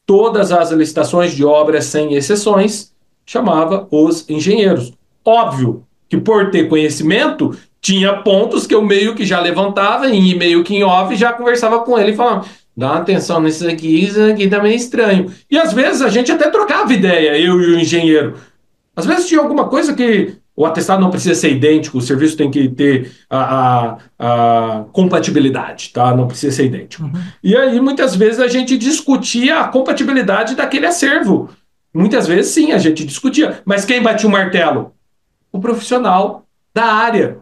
Todas as licitações de obras, sem exceções, chamava os engenheiros. Óbvio que por ter conhecimento, tinha pontos que eu meio que já levantava e meio que em off já conversava com ele e falava, dá uma atenção nisso aqui, isso aqui tá meio estranho. E às vezes a gente até trocava ideia, eu e o engenheiro. Às vezes tinha alguma coisa que o atestado não precisa ser idêntico, o serviço tem que ter a compatibilidade, tá? Não precisa ser idêntico. Uhum. E aí, muitas vezes, a gente discutia a compatibilidade daquele acervo. Muitas vezes, sim, a gente discutia. Mas quem batia o martelo? O profissional da área.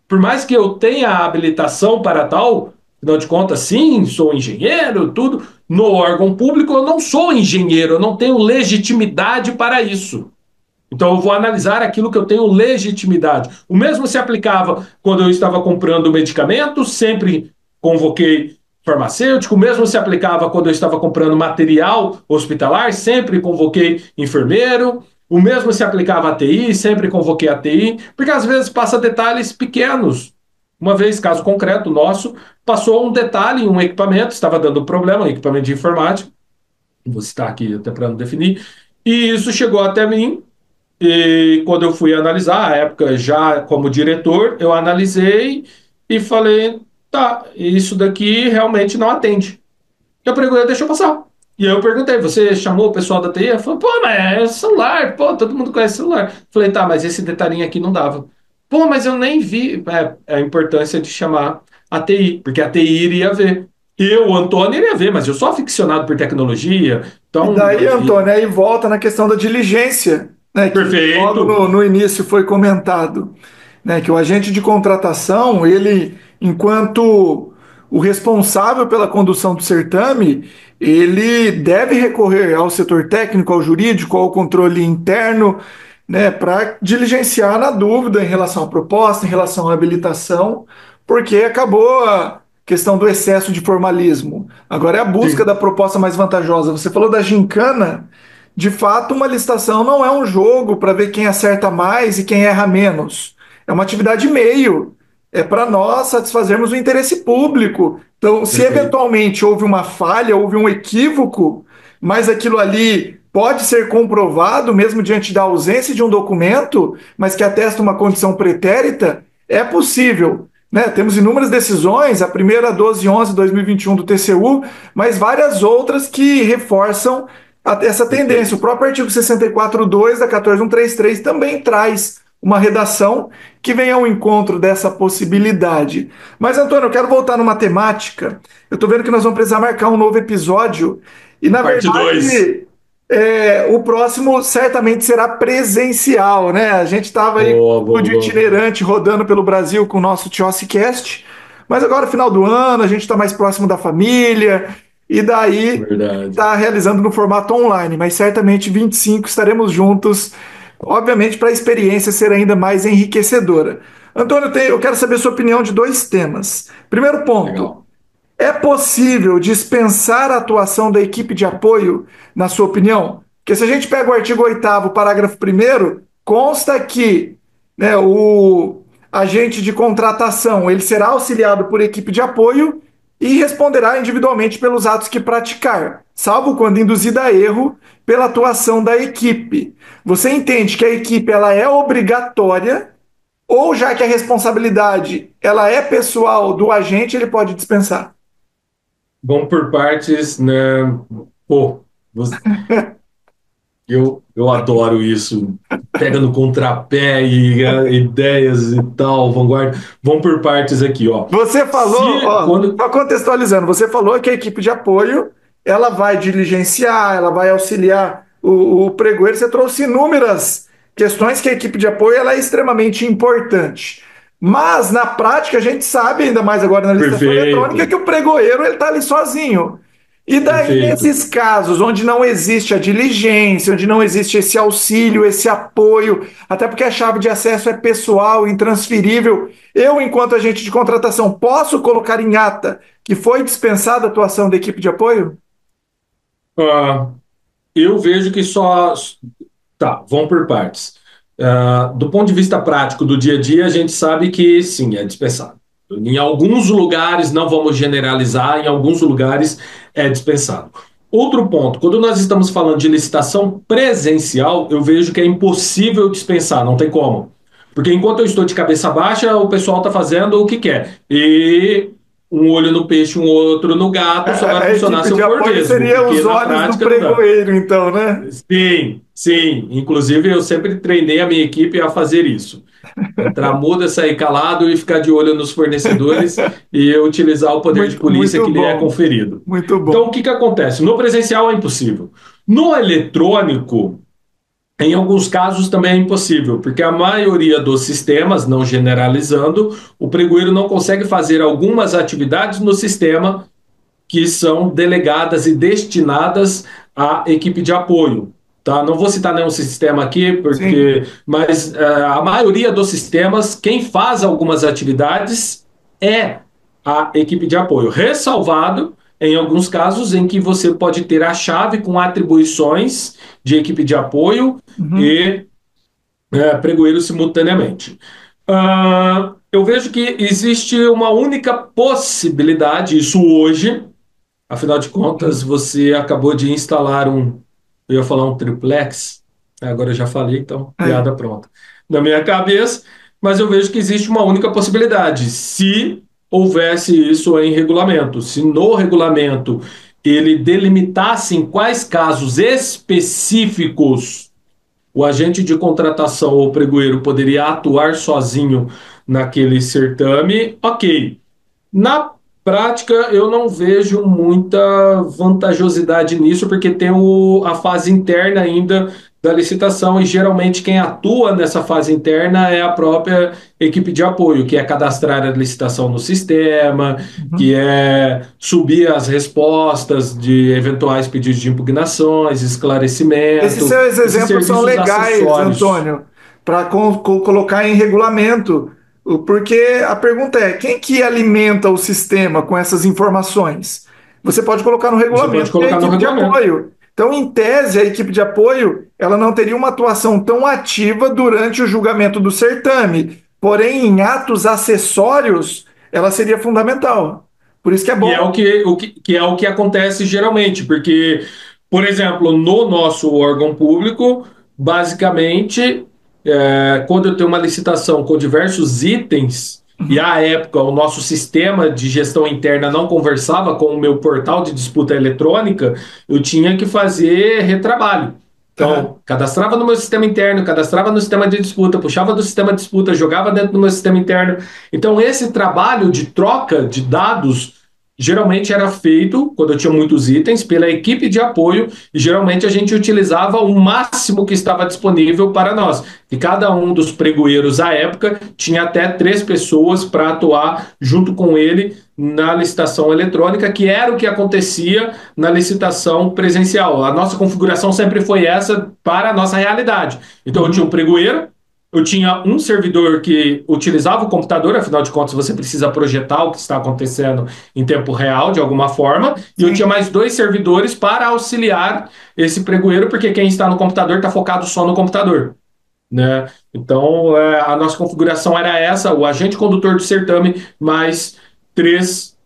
Por mais que eu tenha a habilitação para tal, afinal de contas, sim, sou engenheiro, tudo, no órgão público eu não sou engenheiro, eu não tenho legitimidade para isso. Então eu vou analisar aquilo que eu tenho legitimidade. O mesmo se aplicava quando eu estava comprando medicamentos, sempre convoquei farmacêutico, o mesmo se aplicava quando eu estava comprando material hospitalar, sempre convoquei enfermeiro, o mesmo se aplicava à TI, sempre convoquei a TI, porque às vezes passa detalhes pequenos. Uma vez, caso concreto nosso, passou um detalhe em um equipamento, estava dando problema, um equipamento de informática, vou citar aqui até para não definir, e isso chegou até mim, e quando eu fui analisar, à época já como diretor, eu analisei e falei, tá, isso daqui realmente não atende. Eu perguntei, deixa eu passar. E aí eu perguntei, você chamou o pessoal da TI? Ele falou, pô, mas é celular, pô, todo mundo conhece celular. Falei, tá, mas esse detalhinho aqui não dava. Pô, mas eu nem vi a importância de chamar a TI, porque a TI iria ver. Eu, o Antônio, iria ver, mas eu sou aficionado por tecnologia, E então, daí, Antônio, aí volta na questão da diligência, né, que logo perfeito. no início foi comentado, né, que o agente de contratação, ele, enquanto o responsável pela condução do certame, ele deve recorrer ao setor técnico, ao jurídico, ao controle interno, né, para diligenciar na dúvida em relação à proposta, em relação à habilitação, porque acabou a questão do excesso de formalismo. Agora é a busca Sim, da proposta mais vantajosa. Você falou da gincana. De fato, uma licitação não é um jogo para ver quem acerta mais e quem erra menos. É uma atividade meio. É para nós satisfazermos o interesse público. Então, se perfeito. eventualmente houve uma falha, houve um equívoco, mas aquilo ali pode ser comprovado mesmo diante da ausência de um documento, mas que atesta uma condição pretérita, é possível. Né? Temos inúmeras decisões, a primeira 12/11/2021 do TCU, mas várias outras que reforçam essa tendência. O Perfeito. próprio artigo 64.2 da 14133 também traz uma redação que vem ao encontro dessa possibilidade. Mas, Antônio, eu quero voltar numa temática. Eu estou vendo que nós vamos precisar marcar um novo episódio. E, na Parte 2. verdade, o próximo certamente será presencial, né? A gente estava aí Boa, com o boa, de boa. itinerante rodando pelo Brasil com o nosso Tiossicast, mas agora, final do ano, a gente está mais próximo da família, e daí Verdade. está realizando no formato online, mas certamente 25 estaremos juntos, obviamente, para a experiência ser ainda mais enriquecedora. Antônio, eu quero saber a sua opinião de dois temas. Primeiro ponto. Legal. É possível dispensar a atuação da equipe de apoio, na sua opinião? Porque se a gente pega o artigo 8º, parágrafo primeiro, consta que, né, o agente de contratação ele será auxiliado por equipe de apoio e responderá individualmente pelos atos que praticar, salvo quando induzida a erro pela atuação da equipe. Você entende que a equipe ela é obrigatória ou já que a responsabilidade ela é pessoal do agente, ele pode dispensar? Vamos por partes, né? Pô, eu adoro isso. Pega no contrapé e ideias e tal, vanguarda. Vamos por partes aqui, ó. Você falou, Se ó, quando. só contextualizando, você falou que a equipe de apoio ela vai diligenciar, ela vai auxiliar o pregoeiro. Você trouxe inúmeras questões que a equipe de apoio ela é extremamente importante. Mas na prática a gente sabe, ainda mais agora na licitação eletrônica, que Perfeito, o pregoeiro ele está ali sozinho. E daí, perfeito. nesses casos onde não existe a diligência, onde não existe esse auxílio, esse apoio, até porque a chave de acesso é pessoal, intransferível, eu, enquanto agente de contratação, posso colocar em ata que foi dispensada a atuação da equipe de apoio? Ah, eu vejo que só. Tá, vamos por partes. Do ponto de vista prático do dia a dia, a gente sabe que sim, é dispensável. Em alguns lugares, não vamos generalizar, em alguns lugares é dispensável. Outro ponto, quando nós estamos falando de licitação presencial, eu vejo que é impossível dispensar, não tem como. Porque enquanto eu estou de cabeça baixa, o pessoal está fazendo o que quer. E um olho no peixe, um outro no gato, só vai A funcionar equipe se eu de for apoio vesgo, seria porque os na olhos do prática não dá. pregoeiro, então, né? Sim, sim. Inclusive, eu sempre treinei a minha equipe a fazer isso. Entrar muda, sair calado e ficar de olho nos fornecedores e utilizar o poder de Muito, polícia muito que lhe é bom, conferido. muito Então, bom. o que que acontece? No presencial é impossível. No eletrônico, em alguns casos também é impossível, porque a maioria dos sistemas, não generalizando, o pregoeiro não consegue fazer algumas atividades no sistema que são delegadas e destinadas à equipe de apoio. tá? Não vou citar nenhum sistema aqui, Sim. mas a maioria dos sistemas, quem faz algumas atividades é a equipe de apoio, ressalvado em alguns casos em que você pode ter a chave com atribuições de equipe de apoio Uhum. e pregoeiro simultaneamente. Eu vejo que existe uma única possibilidade, isso hoje, afinal de contas, Uhum. você acabou de instalar eu ia falar um triplex, agora eu já falei, então, Aí. piada pronta, na minha cabeça, mas eu vejo que existe uma única possibilidade, se houvesse isso em regulamento, se no regulamento ele delimitasse em quais casos específicos o agente de contratação ou pregoeiro poderia atuar sozinho naquele certame, ok. Na prática, eu não vejo muita vantajosidade nisso, porque tem a fase interna ainda da licitação, e geralmente quem atua nessa fase interna é a própria equipe de apoio, que é cadastrar a licitação no sistema, que Uhum. é subir as respostas de eventuais pedidos de impugnações, Esses esclarecimento, seus esses exemplos são serviços legais, acessórios. Antônio, para colocar em regulamento, porque a pergunta é: quem que alimenta o sistema com essas informações? Você pode colocar no Você pode regulamento que é a colocar no equipe de regulamento. apoio. Então, em tese, a equipe de apoio ela não teria uma atuação tão ativa durante o julgamento do certame, porém, em atos acessórios, ela seria fundamental. Por isso que é Que é bom. que é o que acontece geralmente, porque, por exemplo, no nosso órgão público, basicamente, quando eu tenho uma licitação com diversos itens, e Uhum. à época o nosso sistema de gestão interna não conversava com o meu portal de disputa eletrônica, eu tinha que fazer retrabalho. Aham. Então, cadastrava no meu sistema interno, cadastrava no sistema de disputa, puxava do sistema de disputa, jogava dentro do meu sistema interno. Então, esse trabalho de troca de dados geralmente era feito, quando eu tinha muitos itens, pela equipe de apoio, e geralmente a gente utilizava o máximo que estava disponível para nós. E cada um dos pregoeiros à época tinha até 3 pessoas para atuar junto com ele na licitação eletrônica, que era o que acontecia na licitação presencial. A nossa configuração sempre foi essa para a nossa realidade. Então eu tinha um Uhum. pregoeiro, eu tinha um servidor que utilizava o computador, afinal de contas você precisa projetar o que está acontecendo em tempo real, de alguma forma, e eu tinha Sim. mais 2 servidores para auxiliar esse pregoeiro, porque quem está no computador está focado só no computador, né? Então, a nossa configuração era essa, o agente condutor do certame, mais 3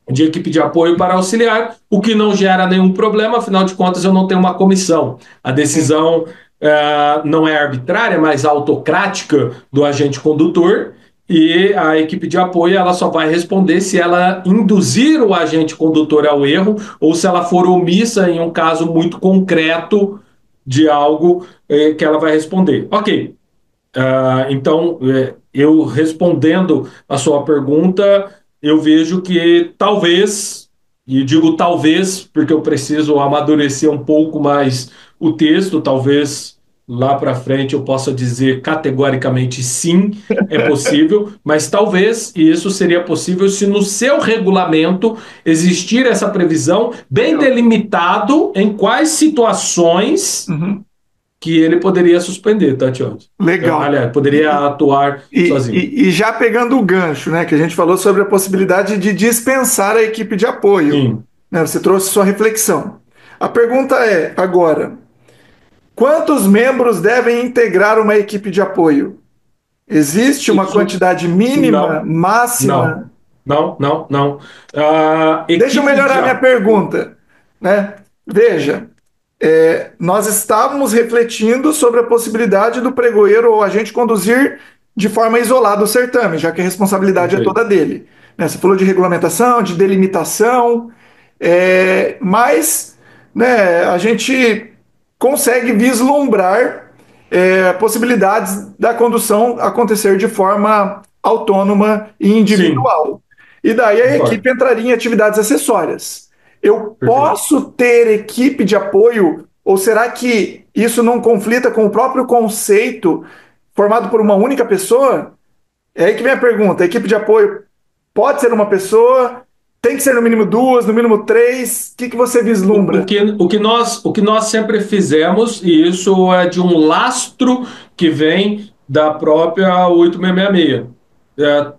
de equipe de apoio para auxiliar, o que não gera nenhum problema, afinal de contas eu não tenho uma comissão. A Sim. decisão não é arbitrária, mas autocrática do agente condutor, e a equipe de apoio ela só vai responder se ela induzir o agente condutor ao erro ou se ela for omissa em um caso muito concreto de algo que ela vai responder. Ok, então, eu respondendo a sua pergunta, eu vejo que talvez, e digo talvez, porque eu preciso amadurecer um pouco mais o texto, talvez lá para frente eu possa dizer categoricamente sim, é possível, mas talvez, e isso seria possível se no seu regulamento existir essa previsão bem Legal. delimitado em quais situações Uhum. que ele poderia suspender, Tatiana. Legal. Aliás, poderia atuar sozinho. E já pegando o gancho, né, que a gente falou sobre a possibilidade de dispensar a equipe de apoio, Sim. né, você trouxe sua reflexão. A pergunta é, agora, quantos membros devem integrar uma equipe de apoio? Existe uma Isso quantidade mínima, não, não, máxima? não. A Deixa eu equipe de melhorar minha apoio. pergunta, né? Veja, nós estávamos refletindo sobre a possibilidade do pregoeiro ou agente conduzir de forma isolada o certame, já que a responsabilidade é Perfeito. toda dele. Né? Você falou de regulamentação, de delimitação, mas né, a gente consegue vislumbrar possibilidades da condução acontecer de forma autônoma e Sim, individual. E daí a concordo. equipe entraria em atividades acessórias. Eu Perfeito. posso ter equipe de apoio, ou será que isso não conflita com o próprio conceito formado por uma única pessoa? É aí que vem a pergunta: a equipe de apoio pode ser uma pessoa? Tem que ser no mínimo duas, no mínimo três? O que que você vislumbra? O que nós sempre fizemos, e isso é de um lastro que vem da própria 8666.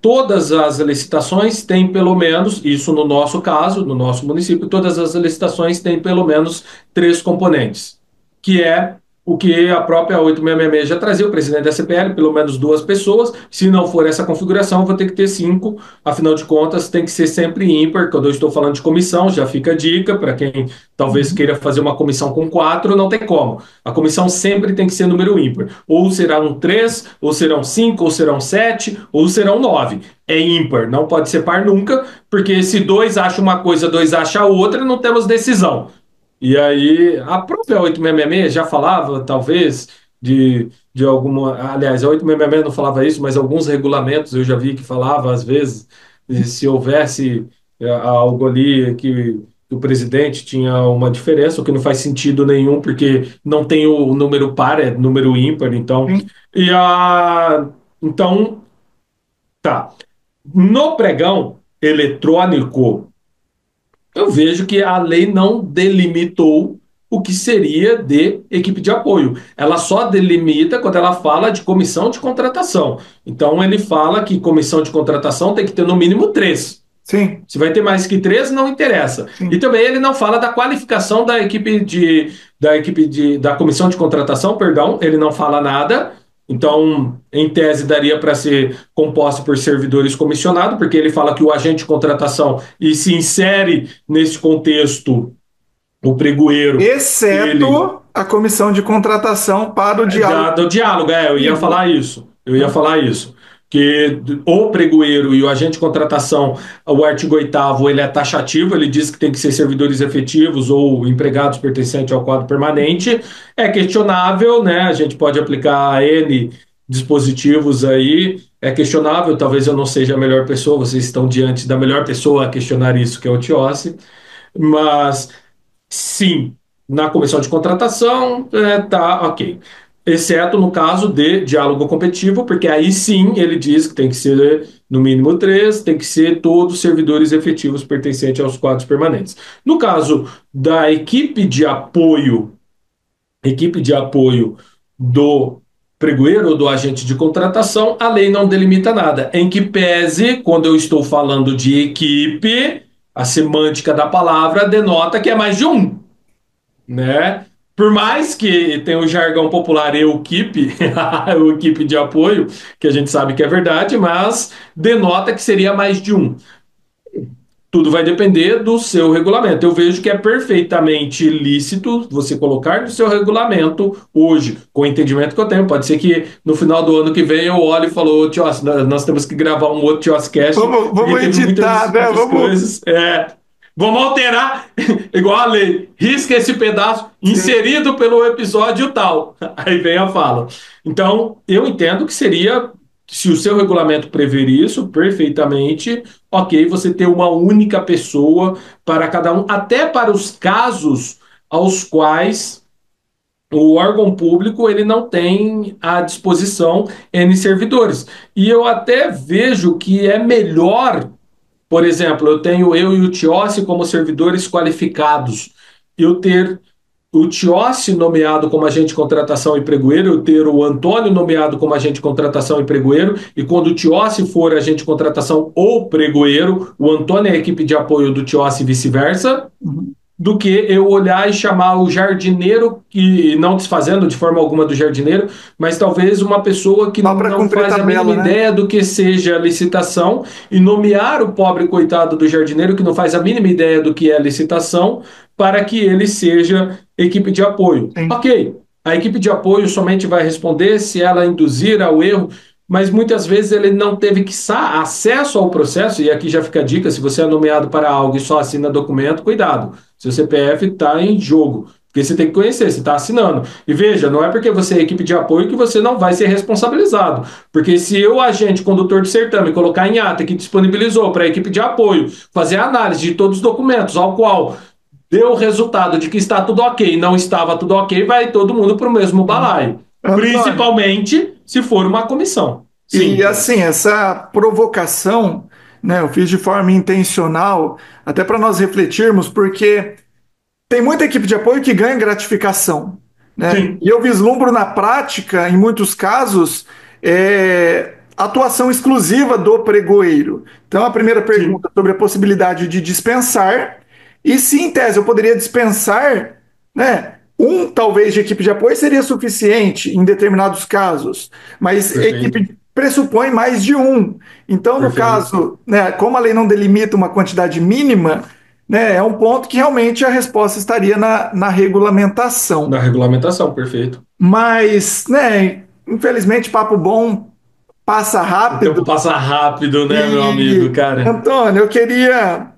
Todas as licitações têm pelo menos, isso no nosso caso, no nosso município, todas as licitações têm pelo menos três componentes, que é o que a própria 8666 já trazia, o presidente da CPL, pelo menos duas pessoas. Se não for essa configuração, eu vou ter que ter cinco. Afinal de contas, tem que ser sempre ímpar. Quando eu estou falando de comissão, já fica a dica para quem talvez Uhum. queira fazer uma comissão com quatro, não tem como. A comissão sempre tem que ser número ímpar. Ou serão três, ou serão cinco, ou serão sete, ou serão nove. É ímpar, não pode ser par nunca, porque se dois acham uma coisa, dois acham outra, não temos decisão. E aí, a própria 866 já falava, talvez, de alguma. Aliás, a 866 não falava isso, mas alguns regulamentos eu já vi que falava, às vezes, se houvesse algo ali que o presidente tinha uma diferença, o que não faz sentido nenhum, porque não tem o número par, é número ímpar, então. Sim. E a. Então, tá. No pregão eletrônico. Eu vejo que a lei não delimitou o que seria de equipe de apoio. Ela só delimita quando ela fala de comissão de contratação. Então, ele fala que comissão de contratação tem que ter no mínimo três. Sim, Se vai ter mais que três, não interessa. E sim. também ele não fala da qualificação da comissão de contratação, perdão, ele não fala nada. Então, em tese, daria para ser composto por servidores comissionados, porque ele fala que o agente de contratação e se insere nesse contexto o pregoeiro, ele Exceto a comissão de contratação para o diálogo do diálogo, eu ia coletivo. falar isso. Eu ia Né? falar isso. Que o pregoeiro e o agente de contratação, o artigo 8º, ele é taxativo, ele diz que tem que ser servidores efetivos ou empregados pertencentes ao quadro permanente. É questionável, né? A gente pode aplicar N dispositivos aí. É questionável, talvez eu não seja a melhor pessoa, vocês estão diante da melhor pessoa a questionar isso, que é o Tiossi. Mas sim, na comissão de contratação, tá ok. Exceto no caso de diálogo competitivo, porque aí sim ele diz que tem que ser no mínimo três, tem que ser todos servidores efetivos pertencentes aos quadros permanentes. No caso da equipe de apoio do pregoeiro ou do agente de contratação, a lei não delimita nada. Em que pese, quando eu estou falando de equipe, a semântica da palavra denota que é mais de um, né? Por mais que tenha o jargão popular equipe, o equipe de apoio, que a gente sabe que é verdade, mas denota que seria mais de um. Tudo vai depender do seu regulamento. Eu vejo que é perfeitamente lícito você colocar no seu regulamento hoje, com o entendimento que eu tenho. Pode ser que no final do ano que vem eu olhe e falo, tio, nós temos que gravar um outro Tioscast, porque Vamos teve editar, muitas, né? muitas Vamos. coisas. Vamos alterar, igual a lei. Risca esse pedaço Sim. inserido pelo episódio tal. Aí vem a fala. Então, eu entendo que seria, se o seu regulamento prever isso perfeitamente, ok, você ter uma única pessoa para cada um, até para os casos aos quais o órgão público ele não tem à disposição N servidores. E eu até vejo que é melhor, por exemplo, eu e o Tiossi como servidores qualificados, eu ter o Tiossi nomeado como agente de contratação e pregoeiro, eu ter o Antônio nomeado como agente de contratação e pregoeiro, e quando o Tiossi for agente de contratação ou pregoeiro, o Antônio é a equipe de apoio do Tiossi e vice-versa, Uhum. do que eu olhar e chamar o jardineiro, e não desfazendo de forma alguma do jardineiro, mas talvez uma pessoa que Só para não cumprir faz a mínima tabela, né? ideia do que seja licitação e nomear o pobre coitado do jardineiro que não faz a mínima ideia do que é licitação para que ele seja equipe de apoio. Sim. Ok, a equipe de apoio somente vai responder se ela induzir ao erro, mas muitas vezes ele não teve que acesso ao processo, e aqui já fica a dica, se você é nomeado para algo e só assina documento, cuidado, seu CPF está em jogo, porque você tem que conhecer, você está assinando. E veja, não é porque você é equipe de apoio que você não vai ser responsabilizado, porque se eu, agente, condutor de certame, colocar em ata que disponibilizou para a equipe de apoio fazer a análise de todos os documentos, ao qual deu o resultado de que está tudo ok, não estava tudo ok, vai todo mundo para o mesmo Sim. balaio. Antônio, Principalmente se for uma comissão. Sim, e Tiago. assim, essa provocação né? Eu fiz de forma intencional, até para nós refletirmos, porque tem muita equipe de apoio que ganha gratificação, né? Sim, E eu vislumbro na prática, em muitos casos, atuação exclusiva do pregoeiro. Então, a primeira sim, pergunta sobre a possibilidade de dispensar, e se em tese eu poderia dispensar, né? Um, talvez, de equipe de apoio seria suficiente em determinados casos, mas perfeito, equipe pressupõe mais de um. Então, no perfeito. caso, né, como a lei não delimita uma quantidade mínima, né, é um ponto que realmente a resposta estaria na regulamentação. Na regulamentação, perfeito. Mas, né, infelizmente, papo bom passa O tempo rápido. passa rápido, né, meu amigo, E, cara? Antônio, eu queria,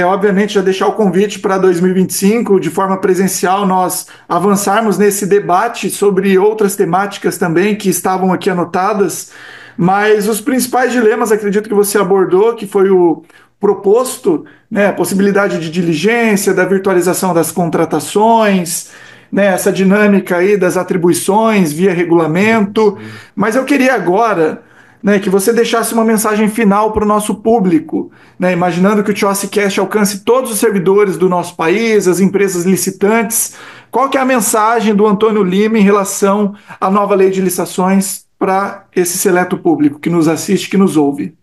obviamente, já deixar o convite para 2025, de forma presencial, nós avançarmos nesse debate sobre outras temáticas também que estavam aqui anotadas, mas os principais dilemas, acredito que você abordou, que foi o proposto, né, a possibilidade de diligência, da virtualização das contratações, né, essa dinâmica aí das atribuições via regulamento, mas eu queria agora, né, que você deixasse uma mensagem final para o nosso público, né, imaginando que o TioScast alcance todos os servidores do nosso país, as empresas licitantes. Qual que é a mensagem do Antônio Lima em relação à nova lei de licitações para esse seleto público que nos assiste, que nos ouve?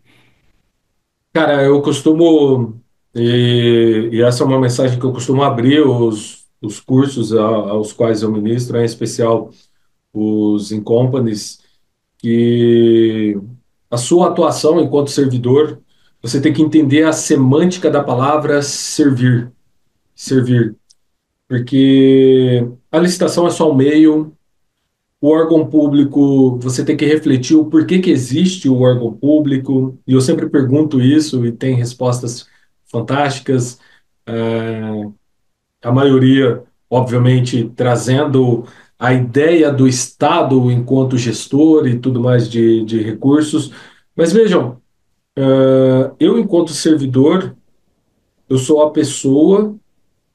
Cara, eu costumo, e essa é uma mensagem que eu costumo abrir os cursos aos quais eu ministro, em especial os Incompanies, que a sua atuação enquanto servidor, você tem que entender a semântica da palavra servir, servir, porque a licitação é só um meio, o órgão público, você tem que refletir o porquê que existe o órgão público, e eu sempre pergunto isso e tem respostas fantásticas, eh, a maioria, obviamente, trazendo a ideia do Estado enquanto gestor e tudo mais de recursos. Mas vejam, eu, enquanto servidor, eu sou a pessoa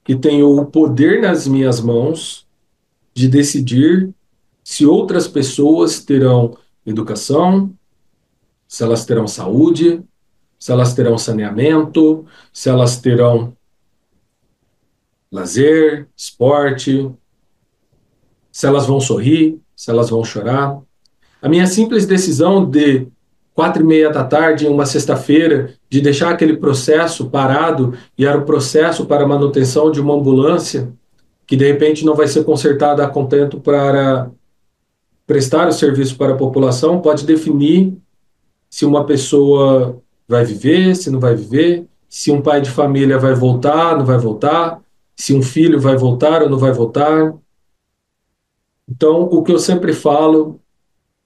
que tem o poder nas minhas mãos de decidir se outras pessoas terão educação, se elas terão saúde, se elas terão saneamento, se elas terão lazer, esporte, se elas vão sorrir, se elas vão chorar. A minha simples decisão de 4:30 da tarde, em uma sexta-feira, de deixar aquele processo parado, e era o processo para a manutenção de uma ambulância, que de repente não vai ser consertada a contento para prestar o serviço para a população, pode definir se uma pessoa vai viver, se não vai viver, se um pai de família vai voltar, não vai voltar, se um filho vai voltar ou não vai voltar. Então, o que eu sempre falo,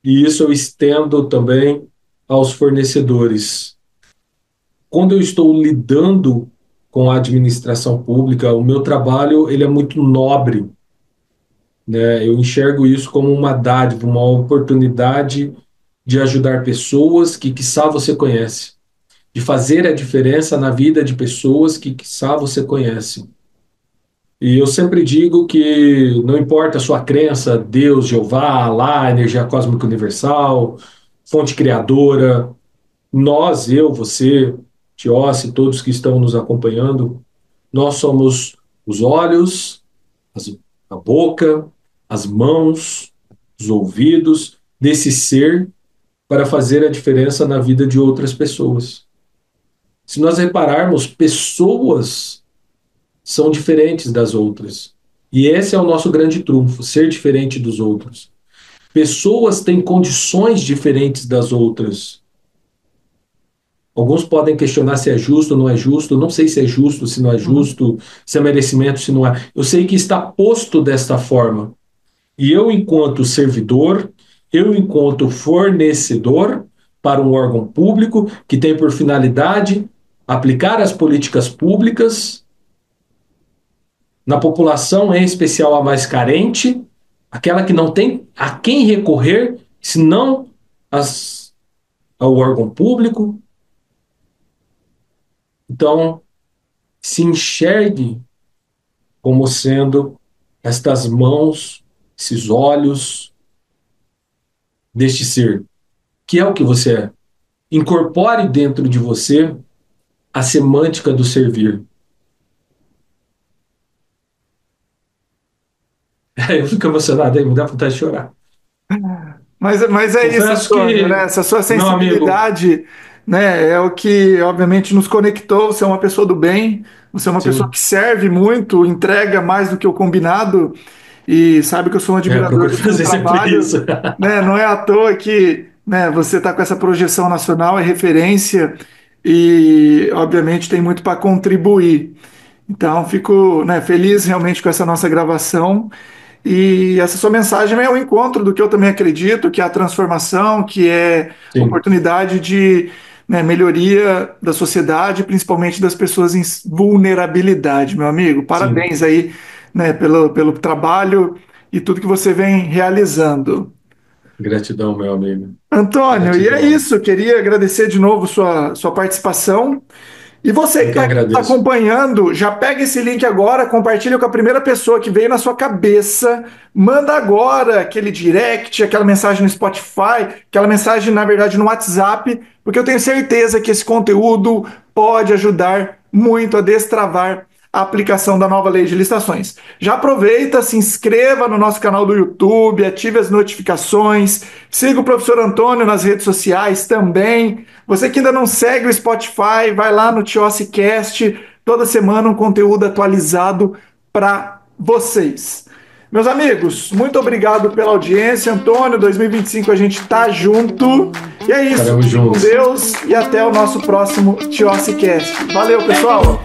e isso eu estendo também aos fornecedores. Quando eu estou lidando com a administração pública, o meu trabalho ele é muito nobre, né? Eu enxergo isso como uma dádiva, uma oportunidade de ajudar pessoas que, quiçá, você conhece, de fazer a diferença na vida de pessoas que, quiçá, você conhece. E eu sempre digo que não importa a sua crença, Deus, Jeová, Alá, energia cósmica universal, fonte criadora, nós, eu, você, Tiossi, todos que estão nos acompanhando, nós somos os olhos, as- a boca, as mãos, os ouvidos desse ser para fazer a diferença na vida de outras pessoas. Se nós repararmos, pessoas são diferentes das outras. E esse é o nosso grande trunfo, ser diferente dos outros. Pessoas têm condições diferentes das outras. Alguns podem questionar se é justo ou não é justo. Não sei se é justo, se não é Uhum. justo, se é merecimento, se não é. Eu sei que está posto desta forma. E eu, enquanto servidor, eu, enquanto fornecedor para um órgão público que tem por finalidade aplicar as políticas públicas na população, em especial a mais carente, aquela que não tem a quem recorrer, senão as, ao órgão público. Então, se enxergue como sendo estas mãos, esses olhos deste ser, que é o que você é. incorpore dentro de você a semântica do servir. Eu fico emocionado aí, me dá vontade de chorar. Mas é isso, Confesso Antônio, né? que, Essa sua meu amigo, sensibilidade, né, é o que obviamente nos conectou. Você é uma pessoa do bem, você é uma pessoa sim, que serve muito, entrega mais do que o combinado e sabe que eu sou um admirador procuro do seu fazer sempre trabalho, isso. né? Não é à toa que, né, você está com essa projeção nacional, é referência e obviamente tem muito para contribuir. Então, fico, né, feliz realmente com essa nossa gravação. E essa sua mensagem é o encontro do que eu também acredito, que é a transformação, que é Sim, oportunidade de, né, melhoria da sociedade, principalmente das pessoas em vulnerabilidade, meu amigo. sim. Parabéns aí, né, pelo trabalho e tudo que você vem realizando. Gratidão, meu amigo. Antônio, e é Gratidão. isso. Eu queria agradecer de novo sua participação. E você que Eu que está aqui nos agradeço. acompanhando, já pega esse link agora, compartilha com a primeira pessoa que veio na sua cabeça, manda agora aquele direct, aquela mensagem no Spotify, aquela mensagem, na verdade, no WhatsApp, porque eu tenho certeza que esse conteúdo pode ajudar muito a destravar a aplicação da nova lei de licitações. Já aproveita, se inscreva no nosso canal do YouTube, ative as notificações, siga o professor Antônio nas redes sociais também. Você que ainda não segue o Spotify, vai lá no TiociCast, toda semana um conteúdo atualizado para vocês. Meus amigos, muito obrigado pela audiência. Antônio, 2025 a gente tá junto. E é isso. Estaremos Fique com juntos. Deus e até o nosso próximo TiociCast. Valeu, pessoal!